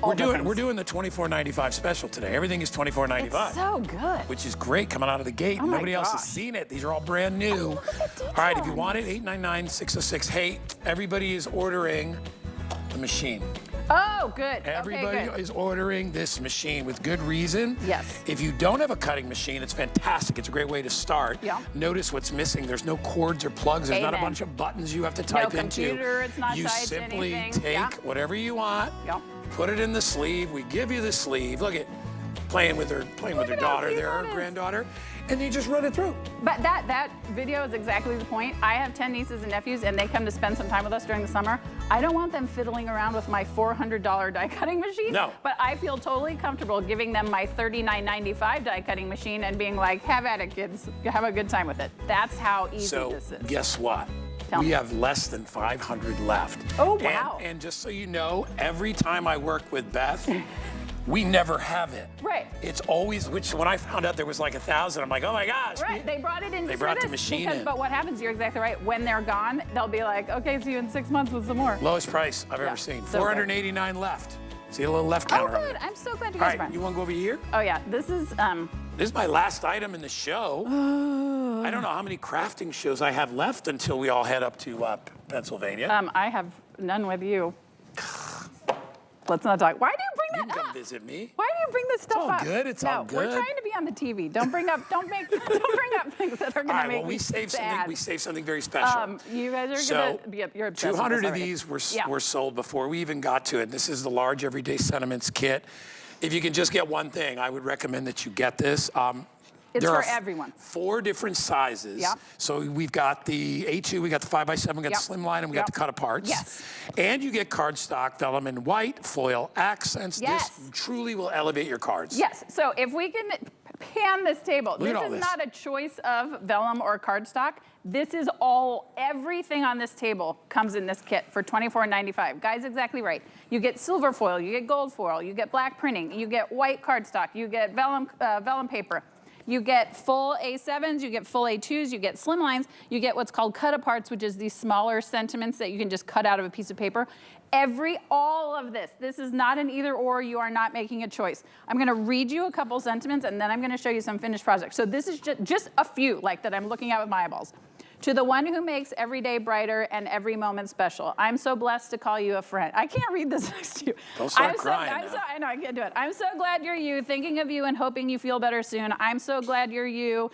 We're doing the $24.95 special today. Everything is $24.95. It's so good. Which is great coming out of the gate. Oh my Nobody else has gosh. seen it. These are all brand new. Look at the All right, if you detail want on it, 899-606. Hey, everybody is ordering the machine. Oh, good. Everybody Okay, good. is ordering this machine with good reason. Yes. If you don't have a cutting machine, it's fantastic. It's a great way to start. Yeah. Notice what's missing. There's no cords or plugs. There's not a Amen. bunch of buttons you have to type No into. computer, it's not you tied to simply anything. take Yeah. whatever you want, Yeah. put it in the sleeve. We give you the sleeve. Look at playing with her at how daughter cute there, her that is. granddaughter, and you just run it through. But that video is exactly the point. I have 10 nieces and nephews, and they come to spend some time with us during the summer. I don't want them fiddling around with my $400 die cutting machine. No. But I feel totally comfortable giving them my $39.95 die cutting machine and being like, have at it, kids. Have a good time with it. That's how easy So this is. guess what? Tell we me. have less than 500 left. Oh, wow. And just so you know, every time I work with Beth, we never have it. Right. It's always, which when I found out there was like 1,000, I'm like, oh my gosh. Right, they brought it in. They for brought the this machine because, in. But what happens, you're exactly right, when they're gone, they'll be like, okay, see you in 6 months with some more. Lowest price I've Yeah, ever seen. so good. 489 left. See a little left Oh, counter. over good. there. I'm so glad you All guys are right, fine. you want to go over here? Oh, yeah. This is, This is my last item in the show. I don't know how many crafting shows I have left until we all head up to Pennsylvania. I have none with you. Let's not talk. Why do you bring you that can up? come visit me. Why do you bring this stuff all up? good, it's no, all we're good. trying to be on the TV. Don't bring up things that are All going to right, make well, we me saved sad. something. We saved something very special. You guys are So, going to be up. You're obsessed with 200 this of already. these Yeah. were sold before we even got to it. This is the large everyday sentiments kit. If you can just get one thing, I would recommend that you get this. It's there for are everyone. 4 different sizes. Yeah. So we've got the A2, we got the 5x7, we got Yep. the slimline, and we got Yep. the cut aparts. Yes. And you get cardstock, vellum in white, foil accents. Yes. This truly will elevate your cards. Yes. So if we can pan this table, Look at this all is this. not a choice of vellum or cardstock. This is everything on this table comes in this kit for $24.95. Guy's exactly right. You get silver foil, you get gold foil, you get black printing, you get white cardstock, you get vellum paper. You get full A7s, you get full A2s, you get slimlines, you get what's called cut aparts, which is these smaller sentiments that you can just cut out of a piece of paper. All of this is not an either or, you are not making a choice. I'm gonna read you a couple sentiments and then I'm gonna show you some finished projects. So this is just a few like that I'm looking at with my eyeballs. To the one who makes every day brighter and every moment special, I'm so blessed to call you a friend. I can't read this next to you. Don't start crying I know, I can't do it. I'm so glad you're you, thinking of you and hoping you feel better soon. I'm so glad you're you.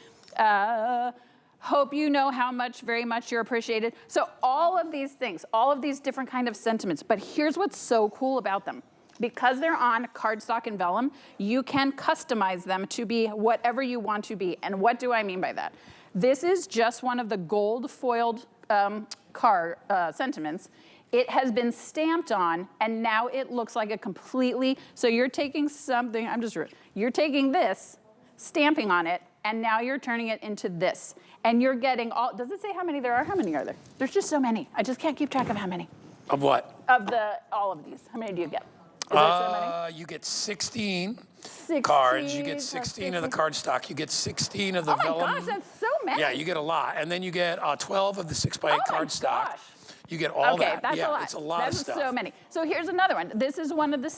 Hope you know how very much you're appreciated. So all of these things, all of these different kind of sentiments, but here's what's so cool about them. Because they're on cardstock and vellum, you can customize them to be whatever you want to be. And what do I mean by that? This is just one of the gold foiled sentiments. It has been stamped on, and now it looks like a completely, so you're taking something, you're taking this, stamping on it, and now you're turning it into this. And you're getting all, does it say how many there are? How many are there? There's just so many. I just can't keep track of how many. Of what? Of all of these. How many do you get? Is there so many? You get 16 cards. You get 16 of the cardstock. You get 16 of the vellum. Oh my gosh, that's so many. Yeah, you get a lot. And then you get 12 of the 6x8 cardstock. Gosh. You get all that. That's yeah, a lot. It's a lot of stuff. That's so many. So here's another one. This is one of the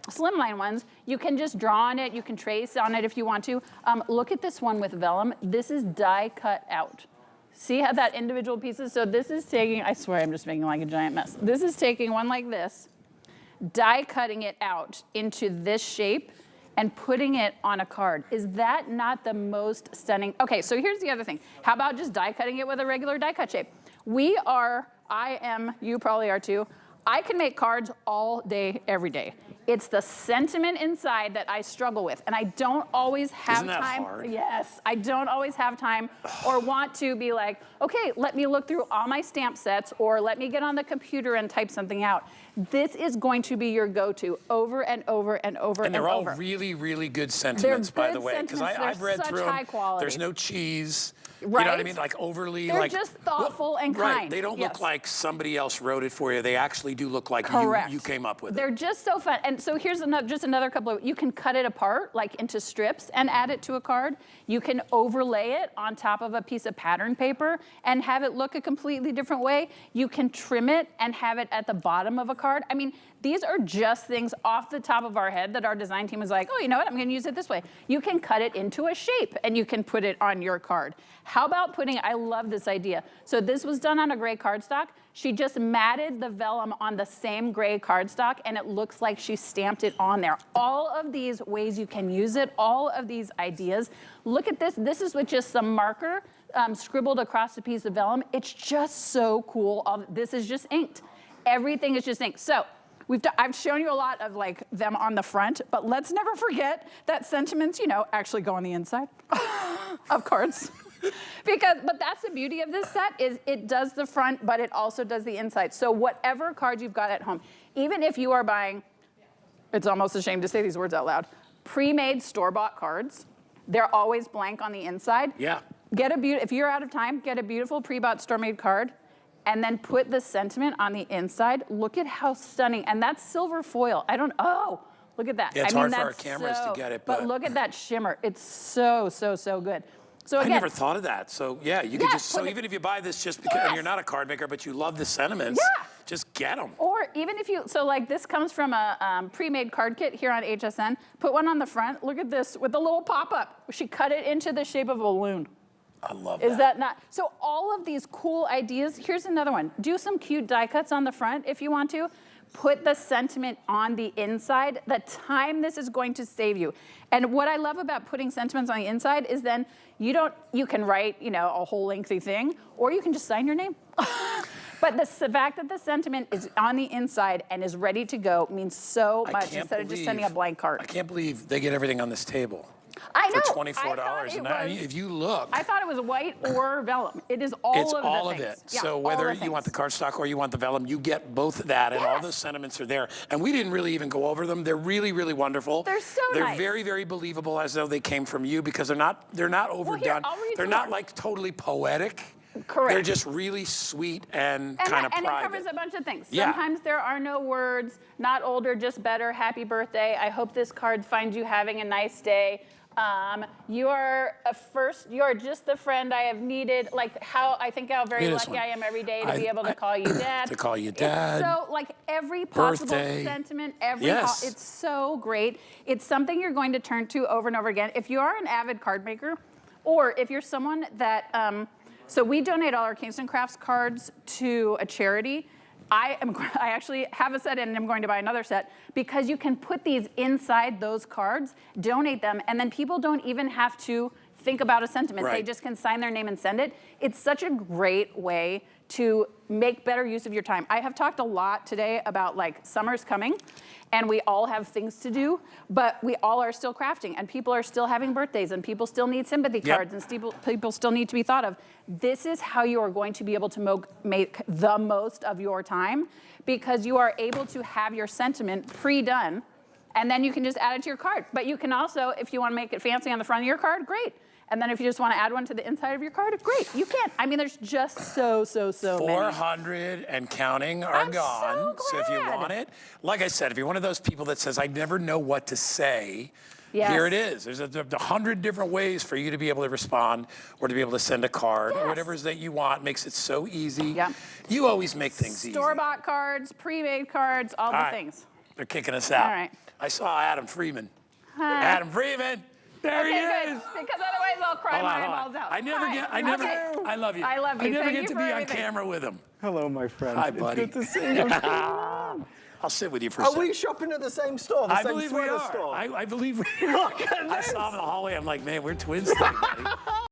slimline ones. You can just draw on it. You can trace on it if you want to. Look at this one with vellum. This is die cut out. See how that individual pieces? So this is taking, I swear I'm just making like a giant mess. This is taking one like this, die cutting it out into this shape and putting it on a card. Is that not the most stunning? Okay, so here's the other thing. How about just die cutting it with a regular die cut shape? You probably are too. I can make cards all day, every day. It's the sentiment inside that I struggle with, and I don't always have Isn't that time. hard? Yes, I don't always have time or want to be like, okay, let me look through all my stamp sets, or let me get on the computer and type something out. This is going to be your go-to over and over and over and over. And they're all really, really good sentiments, by the way. Because I've read through them. High quality. There's no cheese. Right? You know what I mean? Like overly, They're just thoughtful and kind. Right. They don't look Yes. like somebody else wrote it for you. They actually do look like you came up with it. They're just so fun. And so here's just another couple of, you can cut it apart like into strips and add it to a card. You can overlay it on top of a piece of pattern paper and have it look a completely different way. You can trim it and have it at the bottom of a card. I mean, these are just things off the top of our head that our design team is like, oh, you know what, I'm gonna use it this way. You can cut it into a shape and you can put it on your card. How about I love this idea. So this was done on a gray cardstock. She just matted the vellum on the same gray cardstock and it looks like she stamped it on there. All of these ways you can use it, all of these ideas. Look at this. This is with just some marker scribbled across a piece of vellum. It's just so cool. This is just inked. Everything is just inked. So I've shown you a lot of like them on the front, but let's never forget that sentiments, actually go on the inside of cards. But that's the beauty of this set is it does the front, but it also does the inside. So whatever card you've got at home, even if you are buying, it's almost a shame to say these words out loud, pre-made store-bought cards, they're always blank on the inside. Yeah. If you're out of time, get a beautiful pre-bought store-made card and then put the sentiment on the inside. Look at how stunning, and that's silver foil. Look at that. Yeah, it's hard for our cameras to get it, but look at that shimmer. It's so, so, so good. So again, I never thought of that. So yeah, you could even if you buy this just because you're not a card maker, but you love the sentiments, just get them. Or even if this comes from a pre-made card kit here on HSN, put one on the front. Look at this with a little pop-up. She cut it into the shape of a balloon. I love that. Is that not? So all of these cool ideas. Here's another one. Do some cute die cuts on the front if you want to. Put the sentiment on the inside. The time this is going to save you. And what I love about putting sentiments on the inside is then you can write, a whole lengthy thing, or you can just sign your name. But the fact that the sentiment is on the inside and is ready to go means so much instead of just sending a blank card. I can't believe they get everything on this table. I know. For $24. And if you look. I thought it was white or vellum. It is all of It's all of things. it. Yeah, so whether you want the cardstock or you want the vellum, you get both of that, and all those sentiments are there. And we didn't really even go over them. They're really, really wonderful. They're so They're nice. very, very believable, as though they came from you, because they're not overdone. They're not like totally poetic. Correct. They're just really sweet and kind of private. And it covers a bunch of things. Yeah. Sometimes there are no words, not older, just better, happy birthday. I hope this card finds you having a nice day. You are just the friend I have needed. Like how very lucky I am every day to be able to call you dad. To call you dad. So like every possible Birthday. sentiment, it's so great. It's something you're going to turn to over and over again. If you are an avid card maker, or if you're someone that So we donate all our Kingston Crafts cards to a charity. I actually have a set and I'm going to buy another set because you can put these inside those cards, donate them, and then people don't even have to think about a sentiment. Right. They just can sign their name and send it. It's such a great way to make better use of your time. I have talked a lot today about like summer's coming and we all have things to do, but we all are still crafting and people are still having birthdays and people still need sympathy cards and people still need to be thought of. This is how you are going to be able to make the most of your time because you are able to have your sentiment pre-done and then you can just add it to your card. But you can also, if you want to make it fancy on the front of your card, great. And then if you just want to add one to the inside of your card, great. You can. I mean, there's just so many. 400 and counting are gone. So if you want it, like I said, if you're one of those people that says, I never know what to say, here it is. There's 100 different ways for you to be able to respond or to be able to send a card or whatever it is that you want. Makes it so easy. Yep. You always make things easy. Store-bought cards, pre-made cards, all the things. They're kicking us out. All right. I saw Adam Freeman. Adam Freeman. There he is. Because otherwise I'll cry my eyeballs out. I love you. I love you. I never Thank get you to for be on everything. camera with him. Hello, my friend. Hi, buddy. It's good to see you. I'll sit with you for a Are second. we shopping at the same store? The I same believe we sweater are. store? I believe we are. Look at I this. saw him in the hallway. I'm like, man, we're twins today, buddy.